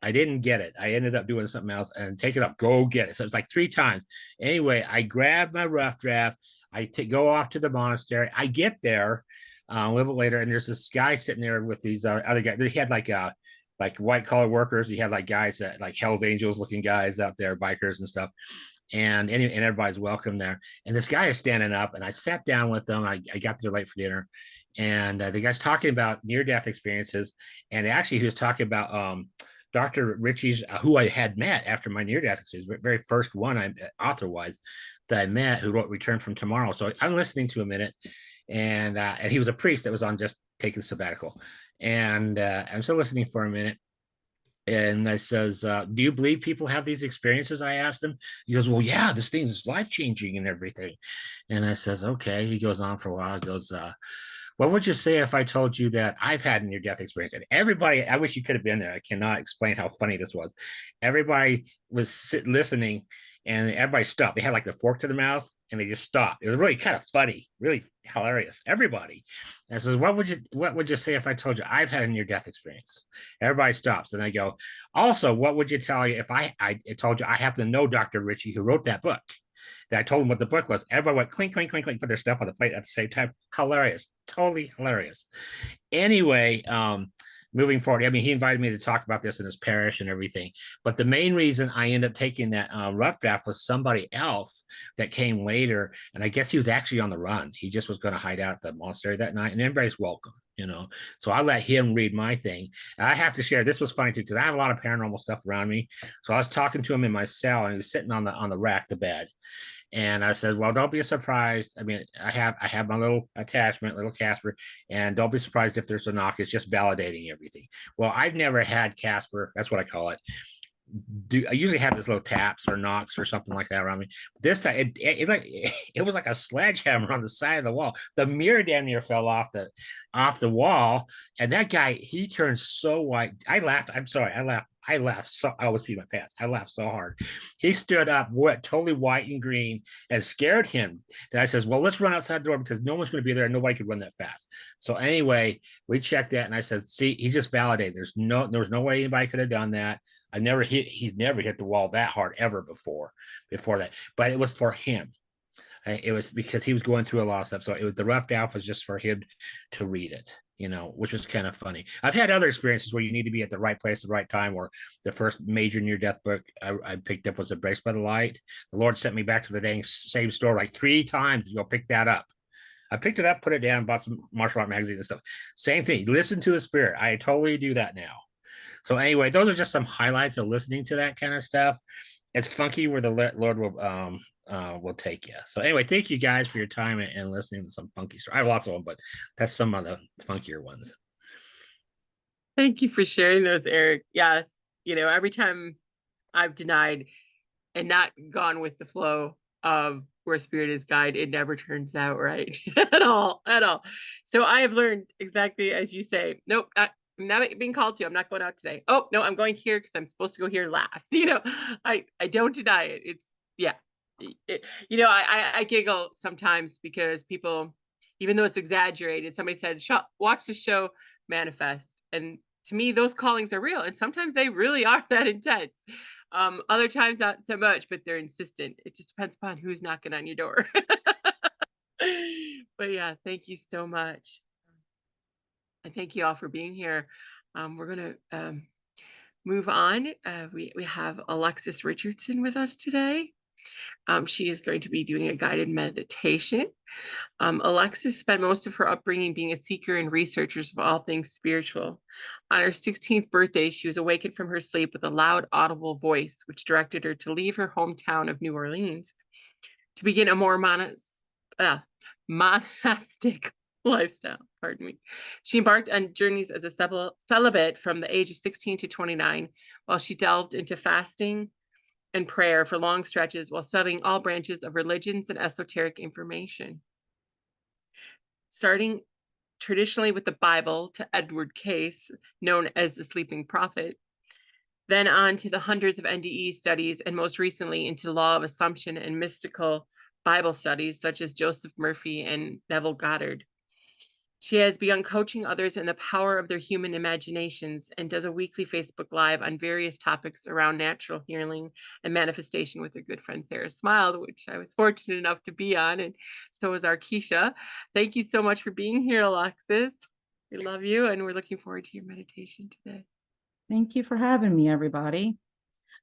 I didn't get it. I ended up doing something else and take it off. Go get it. So it's like 3 times. Anyway, I grabbed my rough draft. I go off to the monastery. I get there a little bit later, and there's this guy sitting there with these other guys. They had like white collar workers. You had like guys that like Hell's Angels looking guys out there, bikers and stuff. And everybody's welcome there. And this guy is standing up, and I sat down with them. I got there late for dinner, and the guy's talking about near-death experiences. And actually, he was talking about Dr. Ritchie's, who I had met after my near-death experience, very first one author-wise that I met, who wrote Return from Tomorrow. So I'm listening to a minute, and he was a priest that was on just taking sabbatical. And I'm still listening for a minute. And I says, do you believe people have these experiences? I asked him. He goes, well, yeah, this thing is life-changing and everything. And I says, okay. He goes on for a while. He goes, what would you say if I told you that I've had a near-death experience? And everybody, I wish you could have been there. I cannot explain how funny this was. Everybody was listening, and everybody stopped. They had like the fork to the mouth, and they just stopped. It was really kind of funny, really hilarious. Everybody. And I says, what would you say if I told you I've had a near-death experience? Everybody stops. And I go, also, what would you tell you if I told you I happen to know Dr. Ritchie, who wrote that book? That I told them what the book was. Everybody went clink, clink, clink, clink, put their stuff on the plate at the same time. Hilarious. Totally hilarious. Anyway, moving forward, I mean, he invited me to talk about this in his parish and everything. But the main reason I ended up taking that rough draft was somebody else that came later. And I guess he was actually on the run. He just was going to hide out at the monastery that night, and everybody's welcome, you know. So I let him read my thing. And I have to share, this was funny too, because I have a lot of paranormal stuff around me. So I was talking to him in my cell, and he was sitting on the rack, the bed. And I said, well, don't be surprised. I mean, I have my little attachment, little Casper, and don't be surprised if there's a knock. It's just validating everything. Well, I've never had Casper. That's what I call it. I usually have this little taps or knocks or something like that around me. This time, it was like a sledgehammer on the side of the wall. The mirror damn near fell off the wall, and that guy, he turned so white. I laughed. I'm sorry, I laughed. So I always pee my pants. I laughed so hard. He stood up, totally white and green, and scared him. And I says, well, let's run outside the door because no one's going to be there and nobody could run that fast. So anyway, we checked that, and I said, see, he just validated. There was no way anybody could have done that. He's never hit the wall that hard ever before that. But it was for him. It was because he was going through a lot of stuff. So it was the rough draft was just for him to read it, you know, which was kind of funny. I've had other experiences where you need to be at the right place at the right time. Or the first major near-death book I picked up was Embraced by the Light. The Lord sent me back to the dang same store like 3 times to go pick that up. I picked it up, put it down, bought some martial art magazine and stuff. Same thing. Listen to the spirit. I totally do that now. So anyway, those are just some highlights of listening to that kind of stuff. It's funky where the Lord will take you. So anyway, thank you guys for your time and listening to some funky stories. I have lots of them, but that's some of the funkier ones. Thank you for sharing those, Eric. Yes, you know, every time I've denied and not gone with the flow of where spirit is guide, it never turns out right at all. So I have learned exactly as you say. Nope, I'm not being called to. I'm not going out today. Oh no, I'm going here because I'm supposed to go here last. You know, I don't deny it. It's you know, I giggle sometimes because people, even though it's exaggerated, somebody said, watch the show Manifest. And to me, those callings are real. And sometimes they really are that intense. Other times, not so much, but they're insistent. It just depends upon who's knocking on your door. But yeah, thank you so much. And thank you all for being here. We're going to move on. We have Alexis Richardson with us today. She is going to be doing a guided meditation. Alexis spent most of her upbringing being a seeker and researcher of all things spiritual. On her 16th birthday, she was awakened from her sleep with a loud, audible voice, which directed her to leave her hometown of New Orleans to begin a more monastic lifestyle. Pardon me. She embarked on journeys as a celibate from the age of 16 to 29, while she delved into fasting, and prayer for long stretches while studying all branches of religions and esoteric information. Starting traditionally with the Bible to Edward Case, known as the Sleeping Prophet, then on to the hundreds of NDE studies, and most recently into law of assumption and mystical Bible studies such as Joseph Murphy and Neville Goddard. She has begun coaching others in the power of their human imaginations and does a weekly Facebook Live on various topics around natural healing and manifestation with her good friend Sarah Smiled, which I was fortunate enough to be on, and so was our Keshia. Thank you so much for being here, Alexis. We love you, and we're looking forward to your meditation today. Thank you for having me, everybody.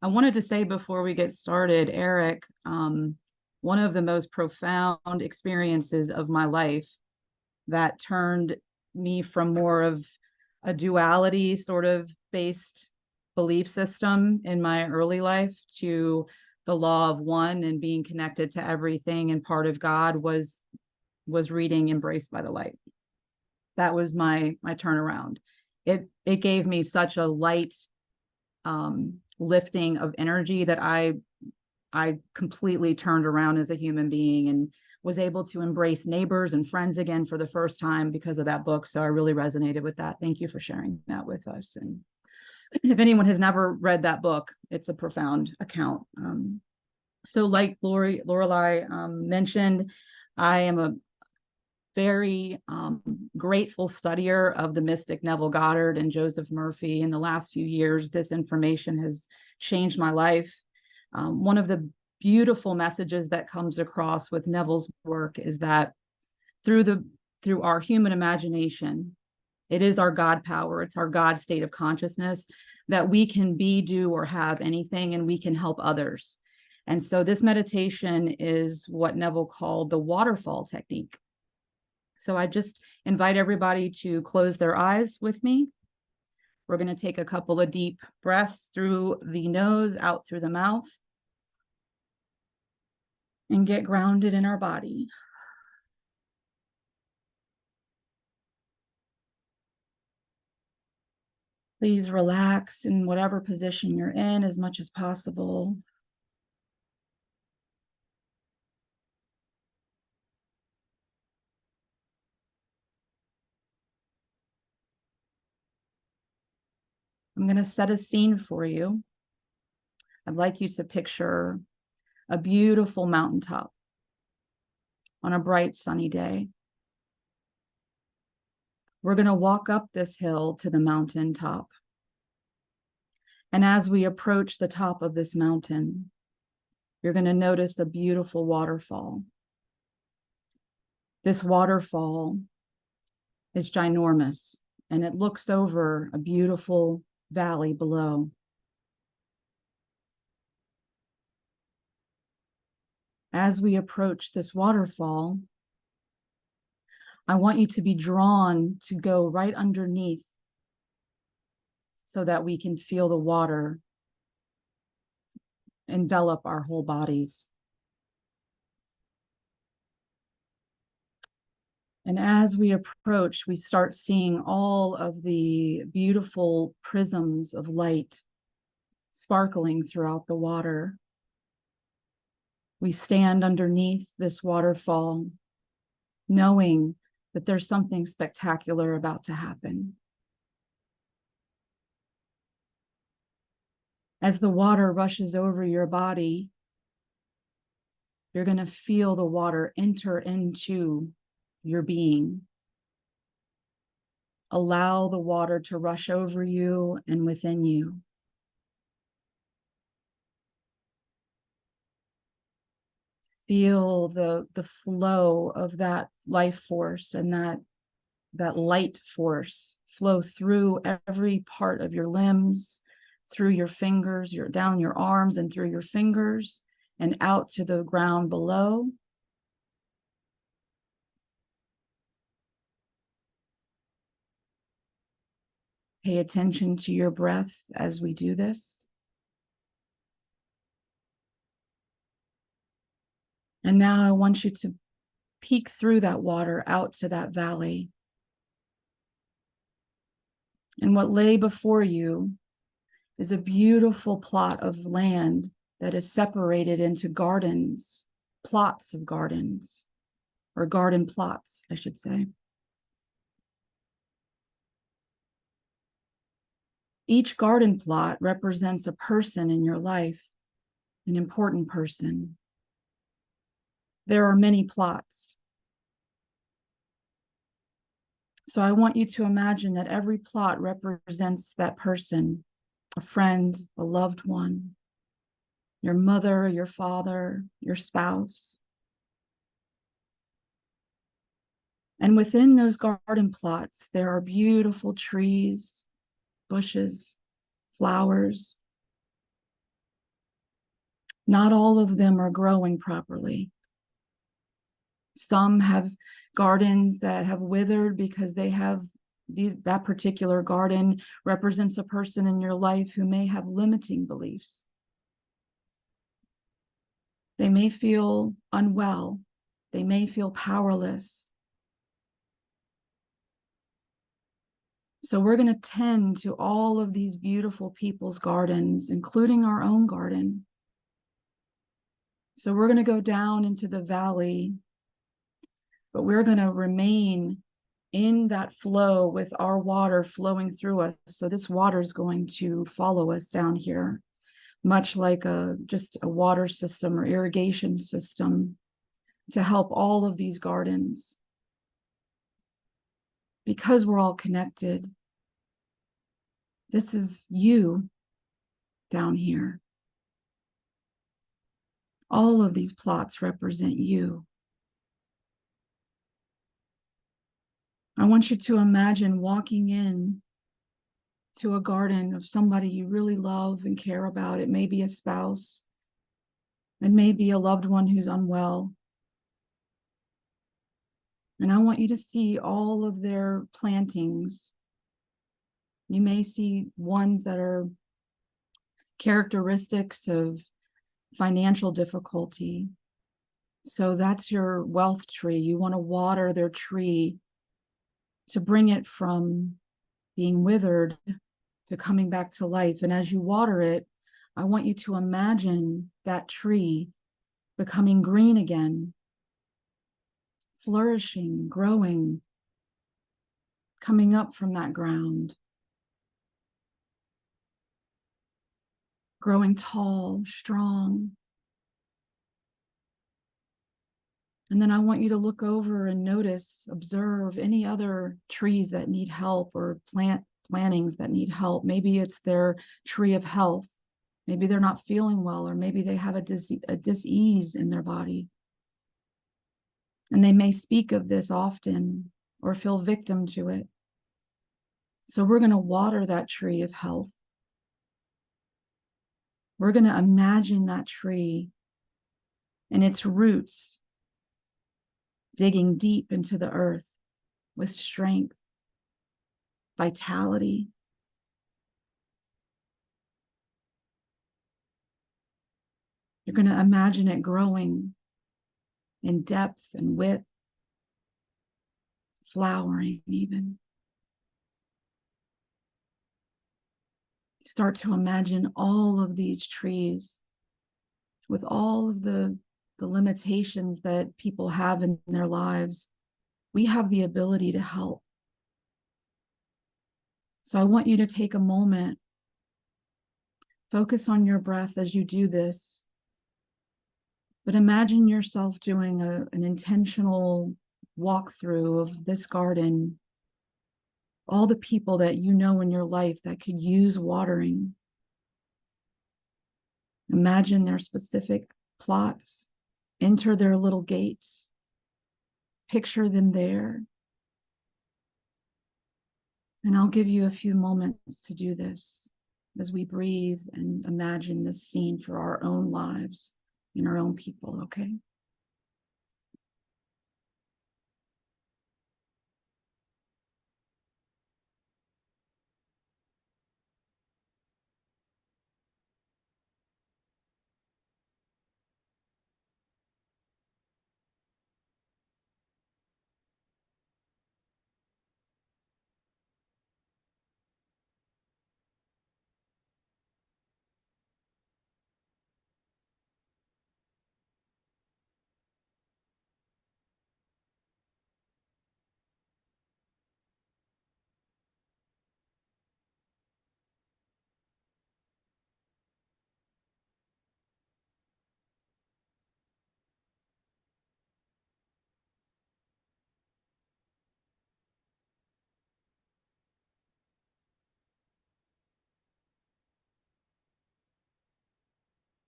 I wanted to say before we get started, Eric, one of the most profound experiences of my life that turned me from more of a duality sort of based belief system in my early life to the law of one and being connected to everything and part of God was reading Embraced by the Light. That was my turnaround. It gave me such a light lifting of energy that I completely turned around as a human being and was able to embrace neighbors and friends again for the first time because of that book. So I really resonated with that. Thank you for sharing that with us. And if anyone has never read that book, it's a profound account. So like Lorelei mentioned, I am a very grateful studier of the mystic Neville Goddard and Joseph Murphy. In the last few years, this information has changed my life. One of the beautiful messages that comes across with Neville's work is that through our human imagination, it is our God power, it's our God state of consciousness that we can be, do, or have anything, and we can help others. And so this meditation is what Neville called the waterfall technique. So I just invite everybody to close their eyes with me. We're going to take a couple of deep breaths through the nose, out through the mouth, and get grounded in our body. Please relax in whatever position you're in as much as possible. I'm going to set a scene for you. I'd like you to picture a beautiful mountaintop on a bright sunny day. We're going to walk up this hill to the mountaintop. And as we approach the top of this mountain, you're going to notice a beautiful waterfall. This waterfall is ginormous, and it looks over a beautiful valley below. As we approach this waterfall, I want you to be drawn to go right underneath so that we can feel the water envelop our whole bodies. And as we approach, we start seeing all of the beautiful prisms of light sparkling throughout the water. We stand underneath this waterfall, knowing that there's something spectacular about to happen. As the water rushes over your body, you're going to feel the water enter into your being. Allow the water to rush over you and within you. Feel the flow of that life force and that light force flow through every part of your limbs, through your fingers, down your arms and through your fingers and out to the ground below. Pay attention to your breath as we do this. And now I want you to peek through that water out to that valley. And what lay before you is a beautiful plot of land that is separated into gardens, plots of gardens, or garden plots, I should say. Each garden plot represents a person in your life, an important person. There are many plots. So I want you to imagine that every plot represents that person, a friend, a loved one, your mother, your father, your spouse. And within those garden plots, there are beautiful trees, bushes, flowers. Not all of them are growing properly. Some have gardens that have withered because they have that particular garden represents a person in your life who may have limiting beliefs. They may feel unwell. They may feel powerless. So we're going to tend to all of these beautiful people's gardens, including our own garden. So we're going to go down into the valley, but we're going to remain in that flow with our water flowing through us. So this water is going to follow us down here, much like just a water system or irrigation system to help all of these gardens. Because we're all connected, this is you down here. All of these plots represent you. I want you to imagine walking in to a garden of somebody you really love and care about. It may be a spouse. It may be a loved one who's unwell. And I want you to see all of their plantings. You may see ones that are characteristics of financial difficulty. So that's your wealth tree. You want to water their tree to bring it from being withered to coming back to life. And as you water it, I want you to imagine that tree becoming green again, flourishing, growing, coming up from that ground, growing tall, strong. And then I want you to look over and notice, observe any other trees that need help or plantings that need help. Maybe it's their tree of health. Maybe they're not feeling well, or maybe they have a dis-ease in their body. And they may speak of this often or feel victim to it. So we're going to water that tree of health. We're going to imagine that tree and its roots digging deep into the earth with strength, vitality. You're going to imagine it growing in depth and width, flowering even. Start to imagine all of these trees with all of the limitations that people have in their lives. We have the ability to help. So I want you to take a moment, focus on your breath as you do this, but imagine yourself doing an intentional walkthrough of this garden, all the people that you know in your life that could use watering. Imagine their specific plots, enter their little gates, picture them there. And I'll give you a few moments to do this as we breathe and imagine this scene for our own lives and our own people, okay?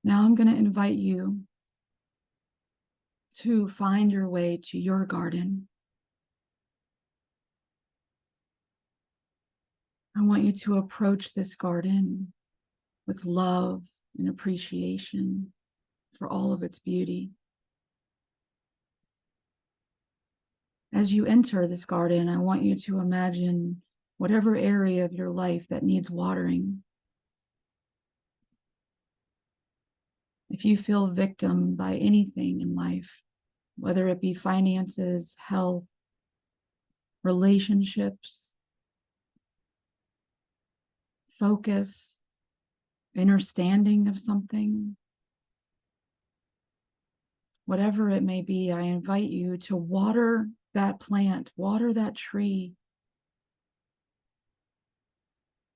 Now I'm going to invite you to find your way to your garden. I want you to approach this garden with love and appreciation for all of its beauty. As you enter this garden, I want you to imagine whatever area of your life that needs watering. If you feel victim by anything in life, whether it be finances, health, relationships, focus, understanding of something, whatever it may be, I invite you to water that plant, water that tree.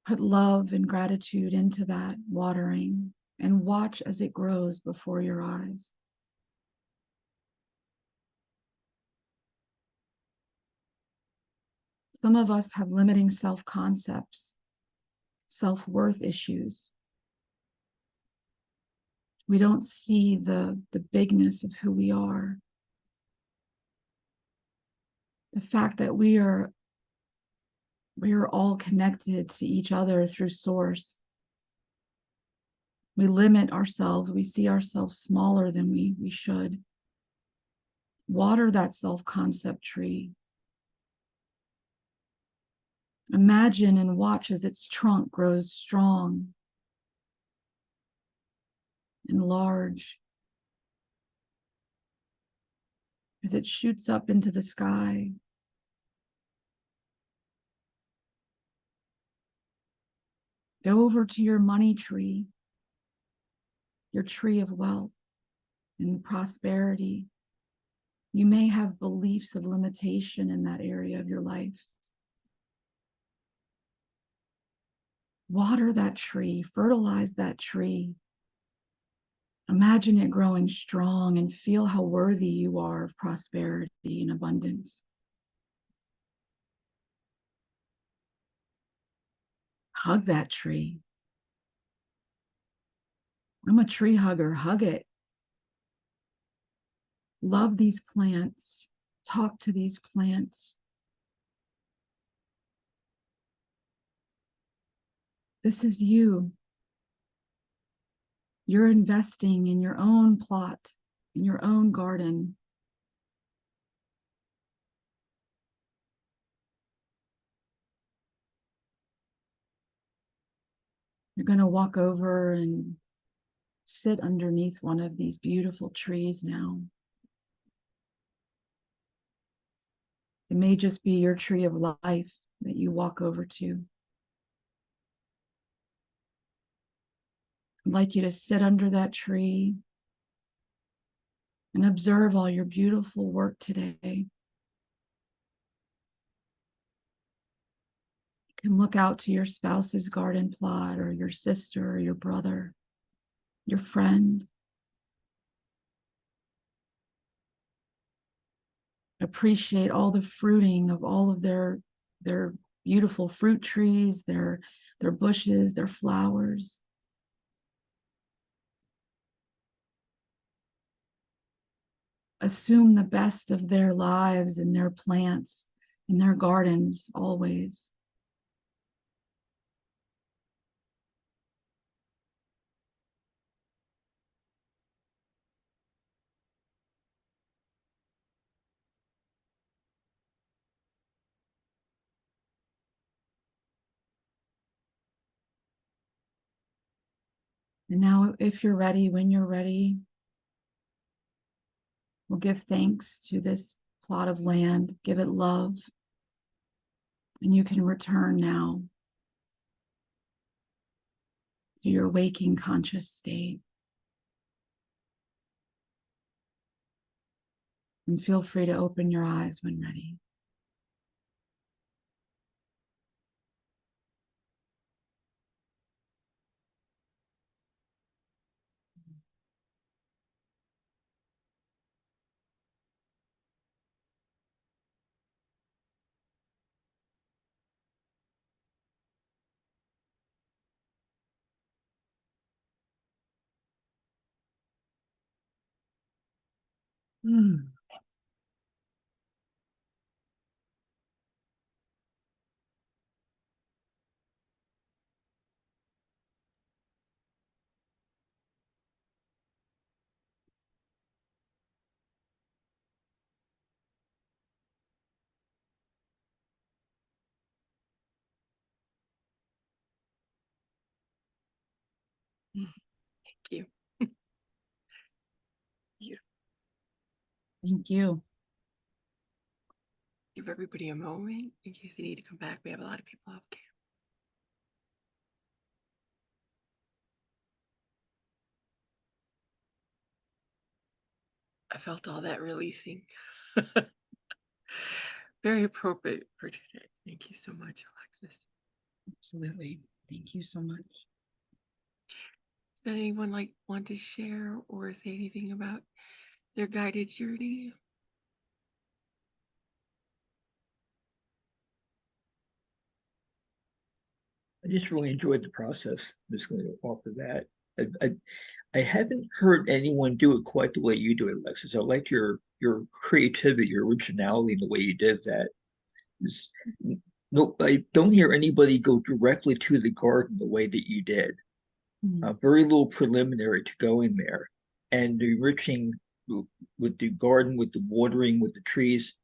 Put love and gratitude into that watering and watch as it grows before your eyes. Some of us have limiting self-concepts, self-worth issues. We don't see the bigness of who we are. The fact that we are all connected to each other through source. We limit ourselves. We see ourselves smaller than we should. Water that self-concept tree. Imagine and watch as its trunk grows strong and large, as it shoots up into the sky. Go over to your money tree, your tree of wealth and prosperity. You may have beliefs of limitation in that area of your life. Water that tree, fertilize that tree. Imagine it growing strong and feel how worthy you are of prosperity and abundance. Hug that tree. I'm a tree hugger. Hug it. Love these plants. Talk to these plants. This is you. You're investing in your own plot, in your own garden. You're going to walk over and sit underneath one of these beautiful trees now. It may just be your tree of life that you walk over to. I'd like you to sit under that tree and observe all your beautiful work today. You can look out to your spouse's garden plot or your sister or your brother, your friend. Appreciate all the fruiting of all of their beautiful fruit trees, their bushes, their flowers. Assume the best of their lives and their plants and their gardens always. And now, if you're ready, when you're ready, we'll give thanks to this plot of land, give it love, and you can return now to your waking conscious state. And feel free to open your eyes when ready. Mm. Thank you. Thank you. Give everybody a moment in case they need to come back. We have a lot of people off camera. I felt all that releasing. Very appropriate for today. Thank you so much, Alexis. Absolutely. Thank you so much. Does anyone want to share or say anything about their guided journey? I just really enjoyed the process. I'm just going to offer that. I haven't heard anyone do it quite the way you do it, Alexis. I like your creativity, your originality in the way you did that. No, I don't hear anybody go directly to the garden the way that you did. Very little preliminary to go in there, and the enriching with the garden, with the watering, with the trees.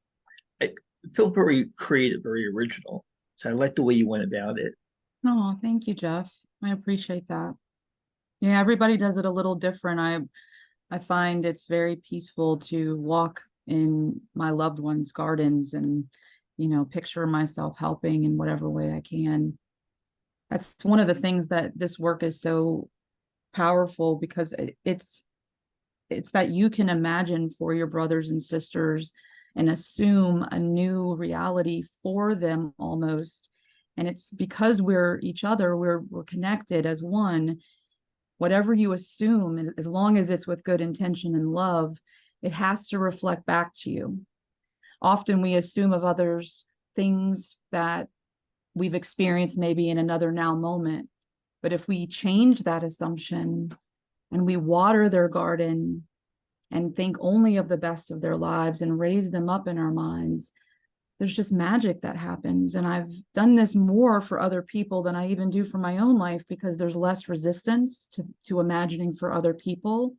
I feel very creative, very original. So I like the way you went about it. Oh, thank you, Jeff. I appreciate that. Yeah, everybody does it a little different. I find it's very peaceful to walk in my loved ones' gardens and, picture myself helping in whatever way I can. That's one of the things that this work is so powerful, because it's that you can imagine for your brothers and sisters and assume a new reality for them almost. And it's because we're each other, we're connected as one. Whatever you assume, and as long as it's with good intention and love, it has to reflect back to you. Often we assume of others things that we've experienced maybe in another now moment. But if we change that assumption and we water their garden and think only of the best of their lives and raise them up in our minds, there's just magic that happens. And I've done this more for other people than I even do for my own life, because there's less resistance to imagining for other people.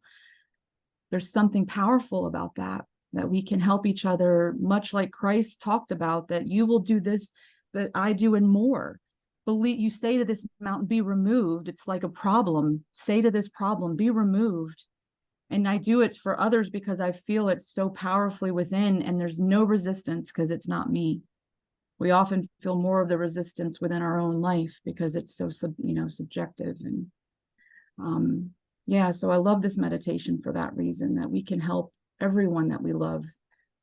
There's something powerful about that we can help each other, much like Christ talked about, that you will do this that I do and more. Believe, you say to this mountain, be removed. It's like a problem. Say to this problem, be removed. And I do it for others because I feel it so powerfully within, and there's no resistance because it's not me. We often feel more of the resistance within our own life because it's so subjective. And yeah, so I love this meditation for that reason, that we can help everyone that we love,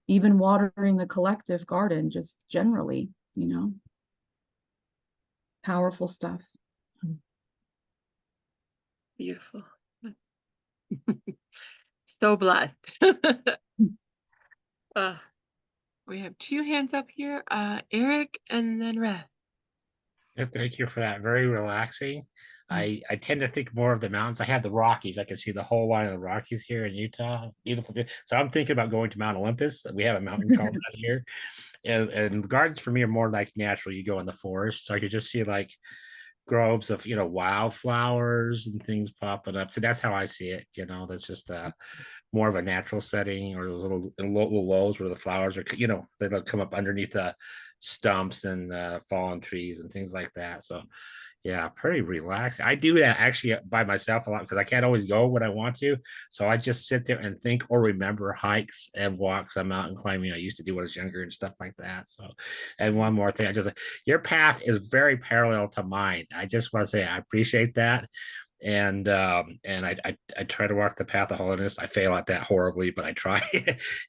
even watering the collective garden, just generally, powerful stuff. Beautiful. So blessed. We have two hands up here, Eric and then Rev. Thank you for that. Very relaxing. I tend to think more of the mountains. I have the Rockies. I can see the whole line of the Rockies here in Utah. Beautiful view. So I'm thinking about going to Mount Olympus. We have a mountain called that here. And gardens for me are more like natural. You go in the forest. So I could just see like groves of wildflowers and things popping up. So that's how I see it. That's just more of a natural setting, or those little lows where the flowers are, they'll come up underneath the stumps and fallen trees and things like that. So yeah, pretty relaxed. I do that actually by myself a lot because I can't always go when I want to. So I just sit there and think or remember hikes and walks on mountain climbing I used to do when I was younger and stuff like that. So, and one more thing, your path is very parallel to mine. I just want to say I appreciate that. And I try to walk the path of holiness. I fail at that horribly, but I try.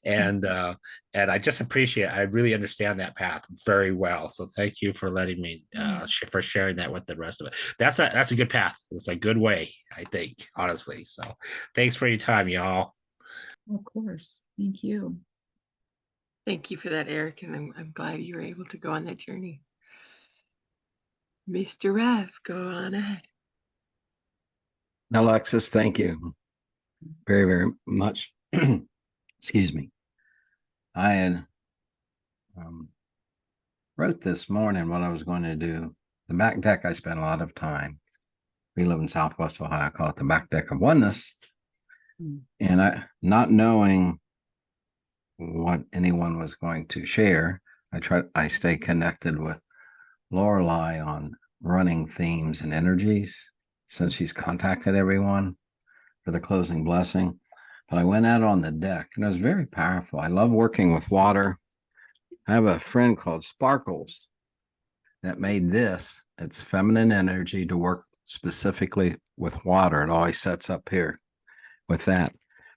and I just appreciate it. I really understand that path very well. So thank you for letting me for sharing that with the rest of it. That's a good path. It's a good way, I think, honestly. So thanks for your time, y'all. Of course. Thank you. Thank you for that, Eric, and I'm glad you were able to go on that journey. Mr. Rev, go on ahead. Alexis, thank you very, very much. excuse me, I had wrote this morning what I was going to do. The back deck, I spent a lot of time. We live in Southwest Ohio. I call it the back deck of oneness. And not knowing what anyone was going to share, I stay connected with Lorelei on running themes and energies since she's contacted everyone for the closing blessing. But I went out on the deck and it was very powerful. I love working with water. I have a friend called Sparkles that made this. It's feminine energy to work specifically with water. It always sets up here with that.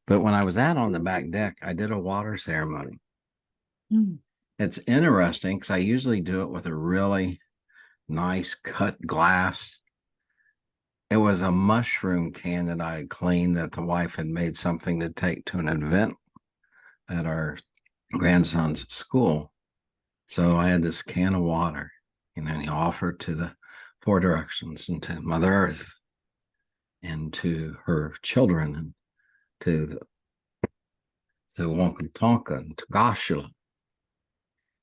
But when I was out on the back deck, I did a water ceremony. It's interesting because I usually do it with a really nice cut glass. It was a mushroom can that I had cleaned that the wife had made something to take to an event at our grandson's school. So I had this can of water, and then he offered to the four directions and to Mother Earth and to her children and to Wonka Tonka and to Goshula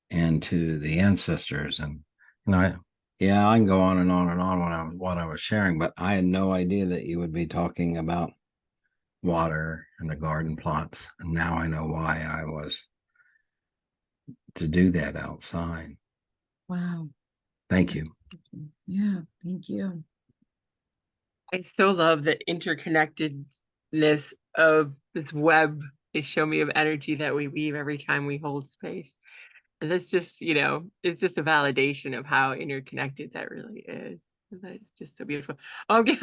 and to the ancestors. And, I can go on and on and on what I was sharing, but I had no idea that you would be talking about water and the garden plots. And now I know why I was to do that outside. Wow. Thank you. Yeah, thank you. I so love the interconnectedness of this web they show me of energy that we weave every time we hold space. And that's just, it's just a validation of how interconnected that really is. That's just so beautiful. Okay,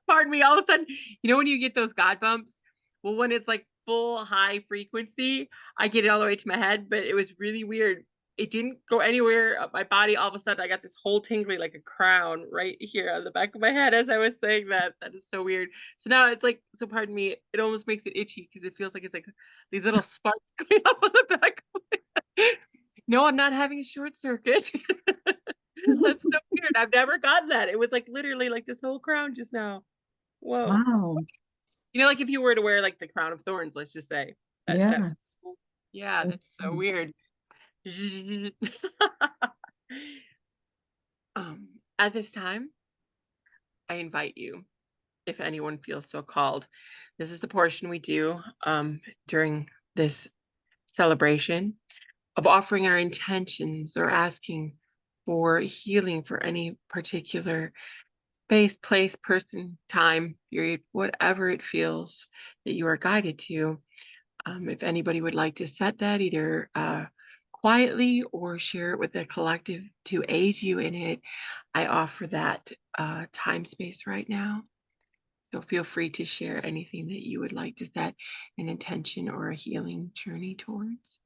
pardon me. All of a sudden, when you get those God bumps, well, when it's like full high frequency, I get it all the way to my head, but it was really weird. It didn't go anywhere up my body. All of a sudden, I got this whole tingly, like a crown right here on the back of my head as I was saying that. That is so weird. So now it's like, so pardon me, it almost makes it itchy because it feels like it's like these little sparks going up on the back of my head. No, I'm not having a short circuit. That's so weird. I've never gotten that. It was like literally like this whole crown just now. Whoa. Wow. Like if you were to wear like the crown of thorns, let's just say. Yeah, that's so weird. At this time, I invite you, if anyone feels so called. This is the portion we do during this celebration of offering our intentions or asking for healing for any particular space, place, person, time, period, whatever it feels that you are guided to. If anybody would like to set that either quietly or share it with the collective to aid you in it, I offer that time space right now. So feel free to share anything that you would like to set an intention or a healing journey towards.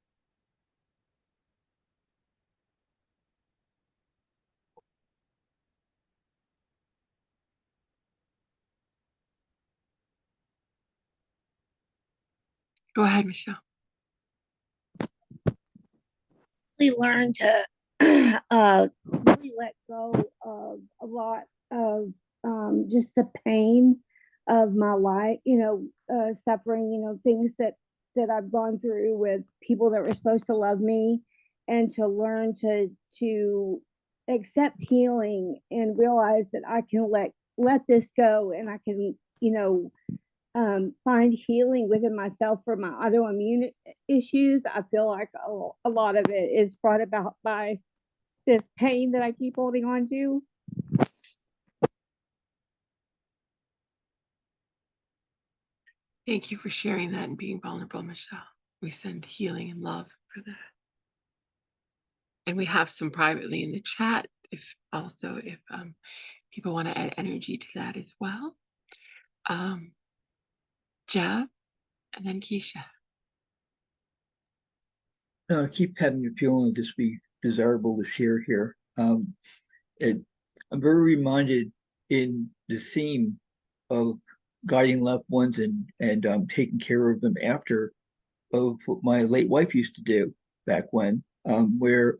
Go ahead, Michelle. We learn to really let go of a lot of just the pain of my life, suffering, things that I've gone through with people that were supposed to love me, and to learn to accept healing and realize that I can let this go, and I can, find healing within myself for my autoimmune issues. I feel like a lot of it is brought about by this pain that I keep holding on to. Thank you for sharing that and being vulnerable, Michelle. We send healing and love for that. And we have some privately in the chat if people want to add energy to that as well. Jeff and then Keshia. I keep having a feeling this be desirable to share here. I'm very reminded in the theme of guiding loved ones and taking care of them after, of what my late wife used to do back when, where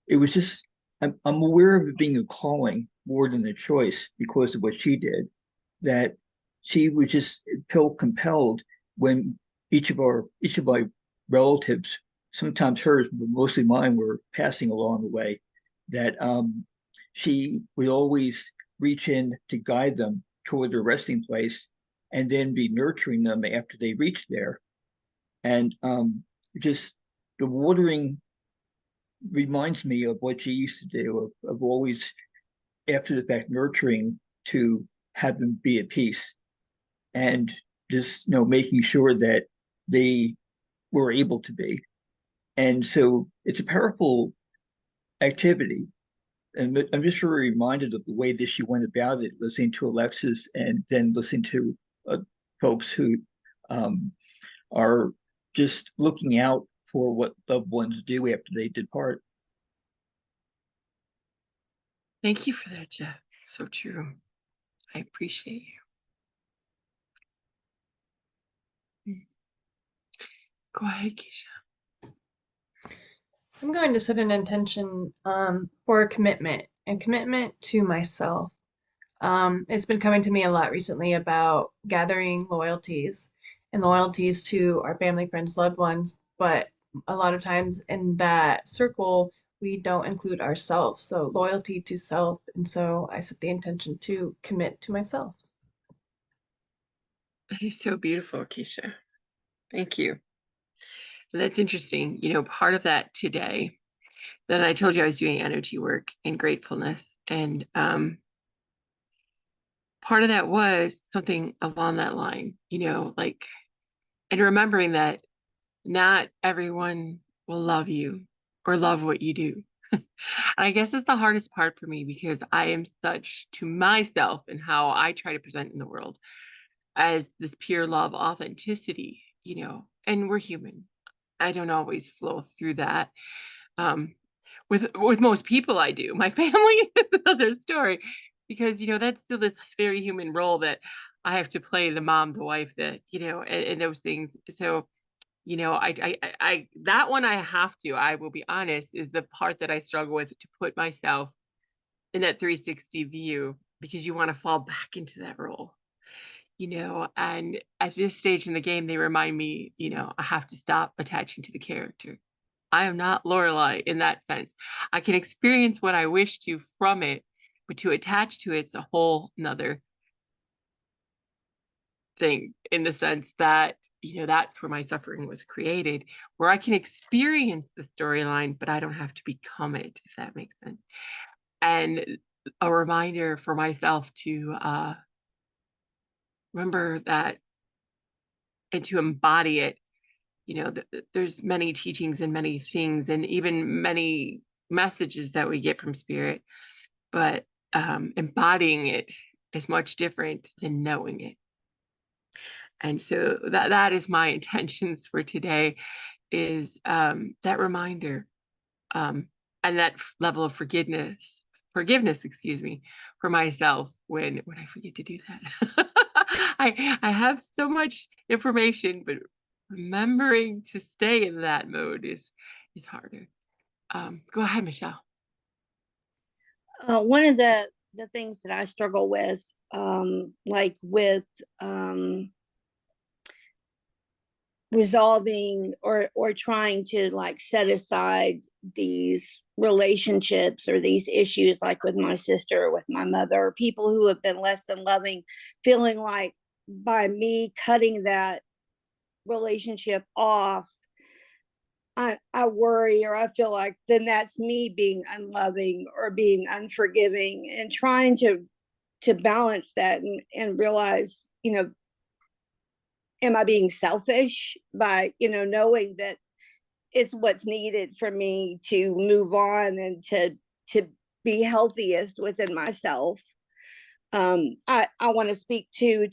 it was just, I'm aware of it being a calling more than a choice because of what she did, that she was just felt compelled when each of relatives, sometimes hers, but mostly mine, were passing along the way, that she would always reach in to guide them toward their resting place and then be nurturing them after they reached there. And just the watering reminds me of what she used to do, of always, after the fact, nurturing to have them be at peace, and just making sure that they were able to be. And so it's a powerful activity. And I'm just very reminded of the way that she went about it, listening to Alexis and then listening to folks who are just looking out for what loved ones do after they depart. Thank you for that, Jeff. So true. I appreciate you. Go ahead, Keshia. I'm going to set an intention for a commitment and commitment to myself. It's been coming to me a lot recently about gathering loyalties and loyalties to our family, friends, loved ones, but a lot of times in that circle, we don't include ourselves. So loyalty to self. And so I set the intention to commit to myself. That is so beautiful, Keshia. Thank you. That's interesting. Part of that today, then I told you I was doing energy work and gratefulness. And part of that was something along that line, and remembering that not everyone will love you or love what you do. And I guess it's the hardest part for me, because I am such to myself and how I try to present in the world as this pure love, authenticity, and we're human. I don't always flow through that. With most people I do. My family is another story, because that's still this very human role that I have to play, the mom, the wife, and those things. So I that one I have to, I will be honest, is the part that I struggle with, to put myself in that 360 view, because you want to fall back into that role. And at this stage in the game, they remind me, I have to stop attaching to the character. I am not Lorelei in that sense. I can experience what I wish to from it, but to attach to it's a whole nother thing, in the sense that, that's where my suffering was created, where I can experience the storyline, but I don't have to become it, if that makes sense. And a reminder for myself to remember that and to embody it. There's many teachings and many things, and even many messages that we get from spirit, but embodying it is much different than knowing it. And so that is my intentions for today, is that reminder, and that level of forgiveness, for myself when I forget to do that. I have so much information, but remembering to stay in that mode is harder. Go ahead, Michelle. One of the things that I struggle with, like with resolving or trying to like set aside these relationships or these issues, like with my sister or with my mother, people who have been less than loving, feeling like by me cutting that relationship off, I worry, or I feel like then that's me being unloving or being unforgiving, and trying to balance that and realize, am I being selfish by, knowing that it's what's needed for me to move on and to be healthiest within myself. I want to speak to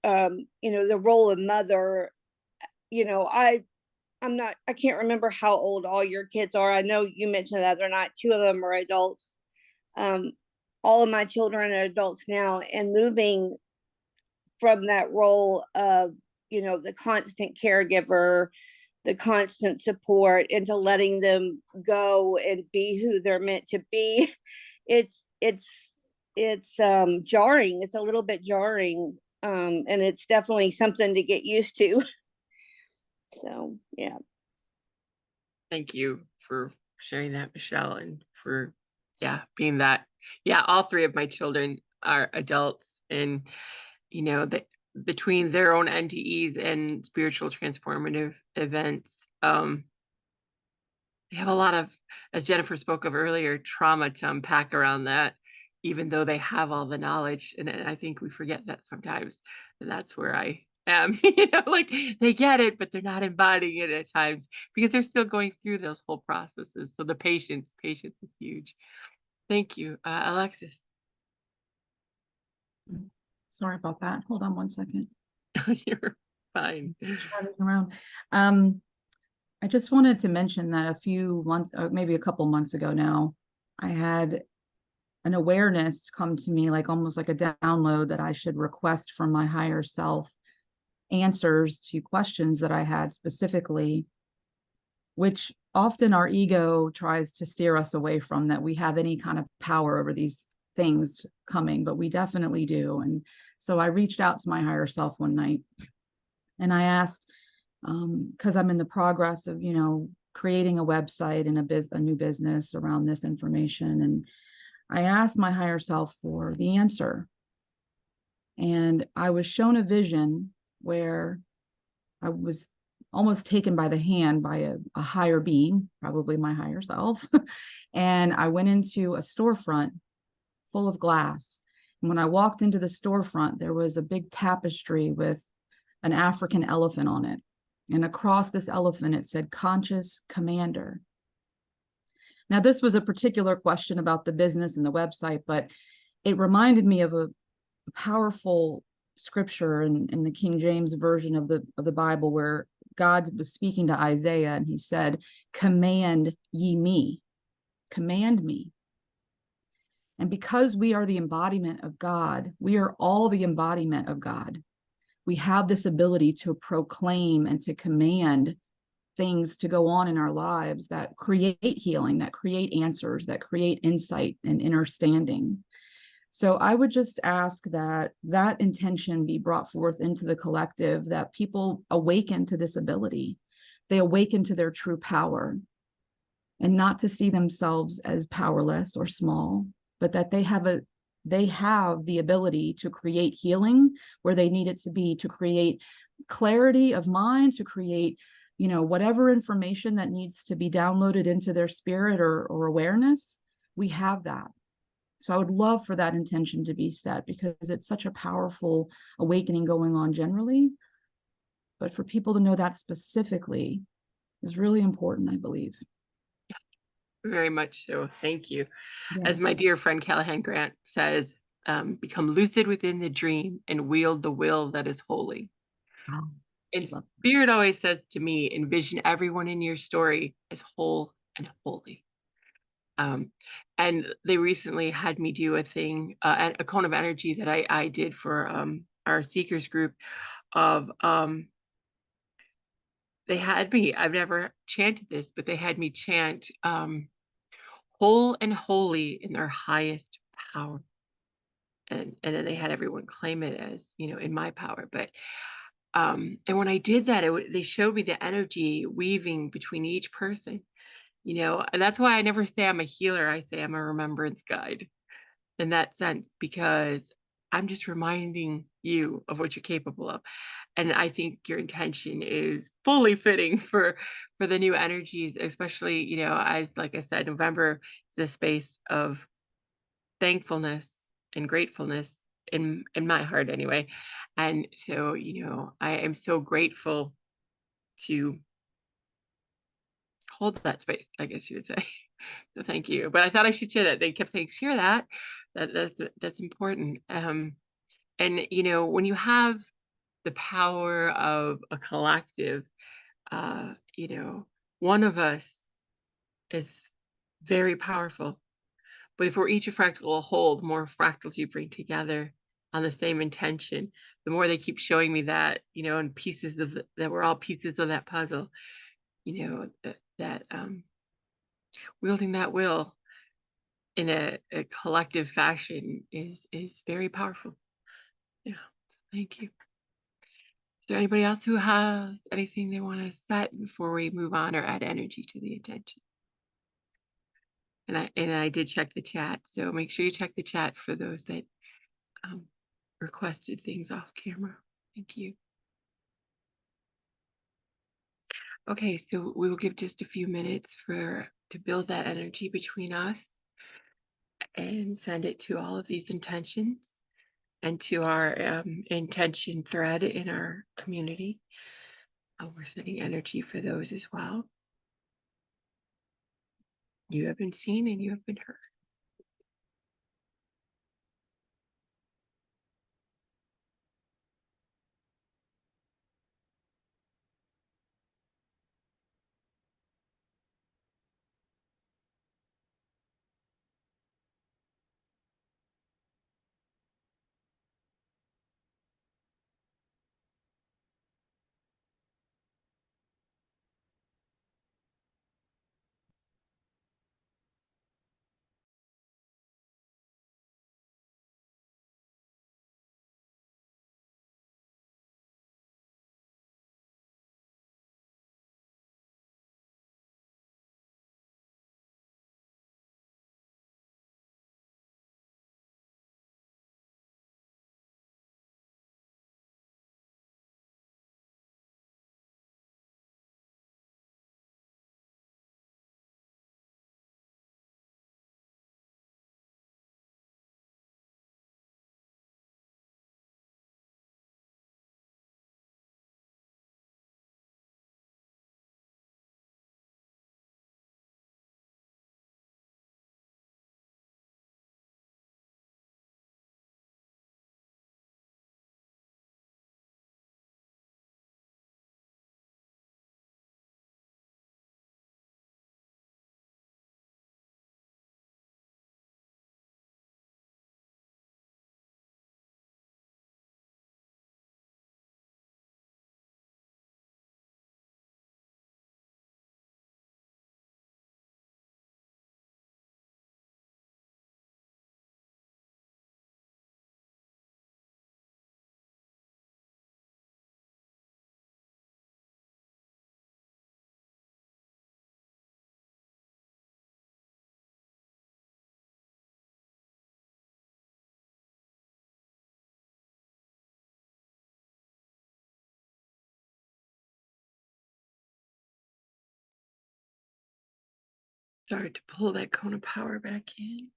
the role of mother. I can't remember how old all your kids are. I know you mentioned the other night, 2 of them are adults. All of my children are adults now, and moving from that role of, the constant caregiver, the constant support, into letting them go and be who they're meant to be. It's jarring. It's a little bit jarring. And it's definitely something to get used to. So, yeah. Thank you for sharing that, Michelle, and for, being that. Yeah, all three of my children are adults, and, that between their own NDEs and spiritual transformative events, they have a lot of, as Jennifer spoke of earlier, trauma to unpack around that, even though they have all the knowledge. And I think we forget that sometimes. And that's where I am, like they get it, but they're not embodying it at times because they're still going through those whole processes. So the patience is huge. Thank you. Alexis. Sorry about that. Hold on one second. You're fine. Driving around. I just wanted to mention that a few months, maybe a couple months ago now, I had an awareness come to me, like almost like a download, that I should request from my higher self answers to questions that I had specifically, which often our ego tries to steer us away from, that we have any kind of power over these things coming, but we definitely do. And so I reached out to my higher self one night and I asked, because I'm in the progress of, creating a website and a new business around this information. And I asked my higher self for the answer. And I was shown a vision where I was almost taken by the hand by a higher being, probably my higher self. And I went into a storefront full of glass. And when I walked into the storefront, there was a big tapestry with an African elephant on it. And across this elephant, it said, "Conscious Commander." Now, this was a particular question about the business and the website, but it reminded me of a powerful scripture in the King James version of the Bible, where God was speaking to Isaiah and he said, "Command ye me, command me." And because we are the embodiment of God, we are all the embodiment of God. We have this ability to proclaim and to command things to go on in our lives that create healing, that create answers, that create insight and understanding. So I would just ask that that intention be brought forth into the collective, that people awaken to this ability. They awaken to their true power, and not to see themselves as powerless or small, but that they have the ability to create healing where they need it to be, to create clarity of mind, to create, whatever information that needs to be downloaded into their spirit or awareness. We have that. So I would love for that intention to be set, because it's such a powerful awakening going on generally. But for people to know that specifically is really important, I believe. Very much so. Thank you. Yes. As my dear friend Callahan Grant says, become lucid within the dream and wield the will that is holy. Wow. And Spirit always says to me, envision everyone in your story as whole and holy. And they recently had me do a thing, a cone of energy that I did for our seekers group of, they had me, I've never chanted this, but they had me chant whole and holy in their highest power. And then they had everyone claim it as, in my power. But and when I did that, they showed me the energy weaving between each person, and that's why I never say I'm a healer. I say I'm a remembrance guide in that sense, because I'm just reminding you of what you're capable of. And I think your intention is fully fitting for the new energies, especially, like I said, November is a space of thankfulness and gratefulness in my heart anyway. And so, I am so grateful to hold that space, I guess you would say. So thank you. But I thought I should share that. They kept saying, share that. That's important. And when you have the power of a collective, one of us is very powerful. But if we're each a fractal whole, the more fractals you bring together on the same intention, the more they keep showing me that, and pieces of that we're all pieces of that puzzle, that wielding that will in a collective fashion is very powerful. Yeah. So thank you. Is there anybody else who has anything they want to set before we move on or add energy to the intention? And I did check the chat, so make sure you check the chat for those that requested things off camera. Thank you. Okay, so we will give just a few minutes to build that energy between us and send it to all of these intentions and to our intention thread in our community. We're sending energy for those as well. You have been seen and you have been heard. Start to pull that cone of power back in.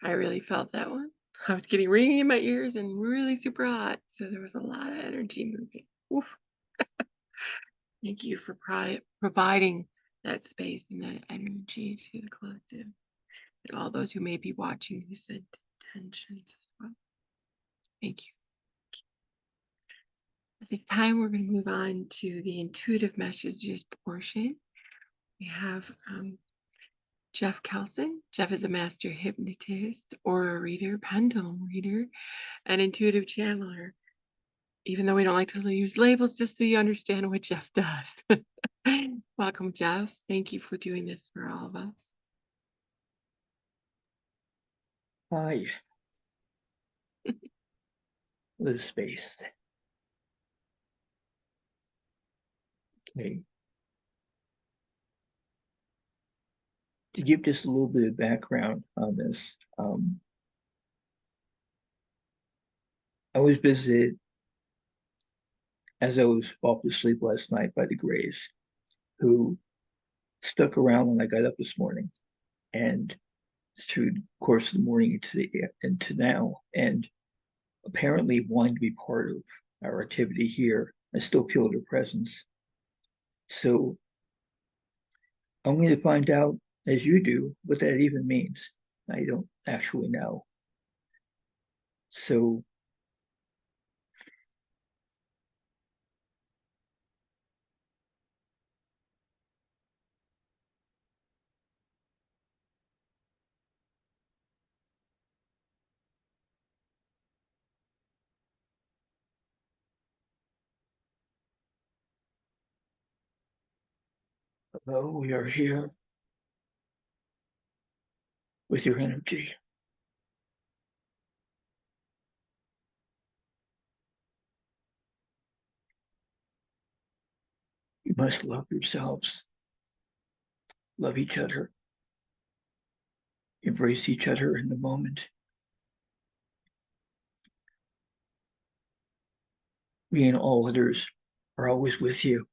I really felt that one. I was getting ringing in my ears and really super hot. So there was a lot of energy moving. Oof. Thank you for providing that space and that energy to the collective and all those who may be watching who sent intentions as well. Thank you. At this time, we're going to move on to the intuitive messages portion. We have Jeff Kelson. Jeff is a master hypnotist, aura reader, pendulum reader, and intuitive channeler. Even though we don't like to use labels, just so you understand what Jeff does. Welcome, Jeff. Thank you for doing this for all of us. Hi. Little space. Okay. To give just a little bit of background on this, I was visited as I was off to sleep last night by the Grays, who stuck around when I got up this morning, and through the course of the morning into now, and apparently wanting to be part of our activity here. I still feel their presence. So I'm going to find out, as you do, what that even means. I don't actually know. So hello, we are here with your energy. You must love yourselves, love each other, embrace each other in the moment. We and all others are always with you.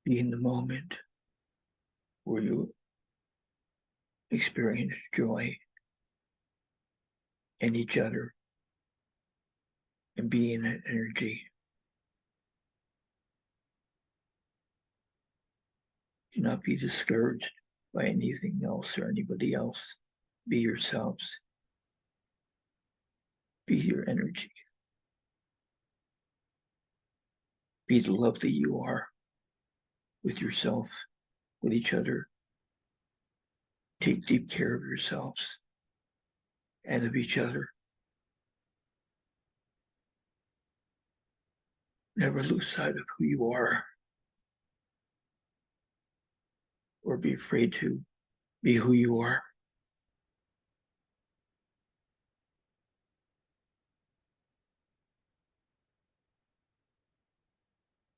Be in the moment where you experience joy in each other and be in that energy. Do not be discouraged by anything else or anybody else. Be yourselves. Be your energy. Be the love that you are with yourself, with each other. Take deep care of yourselves and of each other. Never lose sight of who you are or be afraid to be who you are.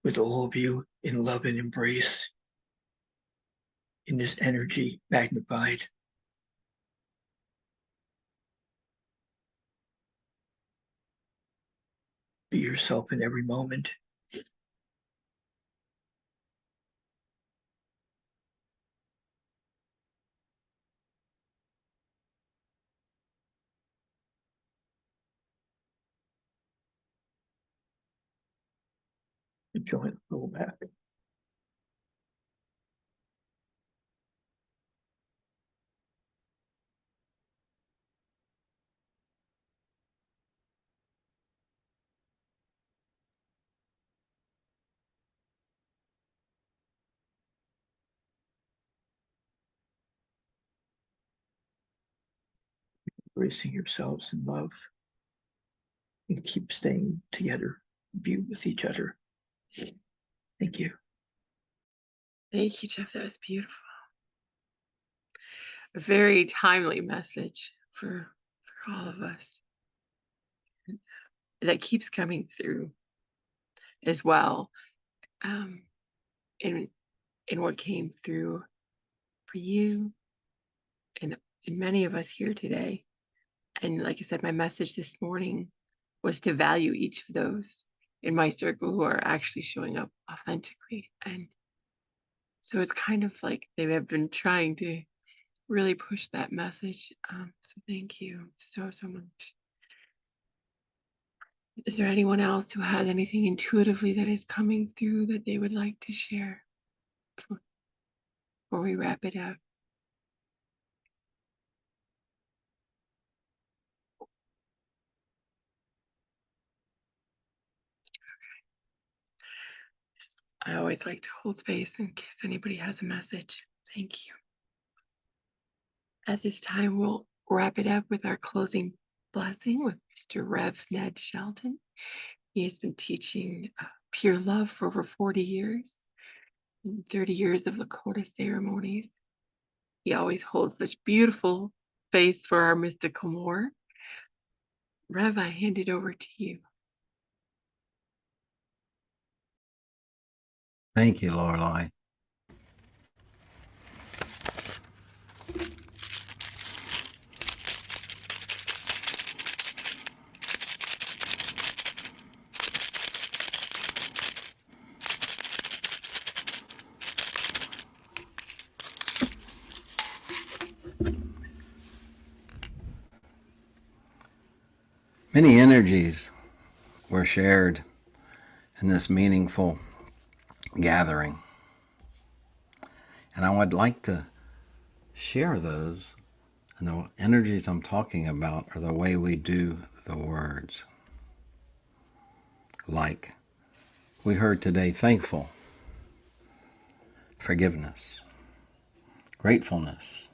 With all of you in love and embrace, in this energy magnified. Be yourself in every moment. Enjoy the flow back. Embracing yourselves in love and keep staying together, be with each other. Thank you. Thank you, Jeff. That was beautiful. A very timely message for all of us that keeps coming through as well. In what came through for you and many of us here today. And like I said, my message this morning was to value each of those in my circle who are actually showing up authentically. And so it's kind of like they have been trying to really push that message. So thank you so much. Is there anyone else who has anything intuitively that is coming through that they would like to share before we wrap it up? I always like to hold space in case anybody has a message. Thank you. At this time, we'll wrap it up with our closing blessing with Mr. Rev Ned Sheldon. He has been teaching pure love for over 40 years, and 30 years of Lakota ceremonies. He always holds such beautiful space for our mystical more. Rev, I hand it over to you. Thank you, Lorelei. Many energies were shared in this meaningful gathering. And I would like to share those And the energies I'm talking about are the way we do the words. Like we heard today, thankful, forgiveness, gratefulness,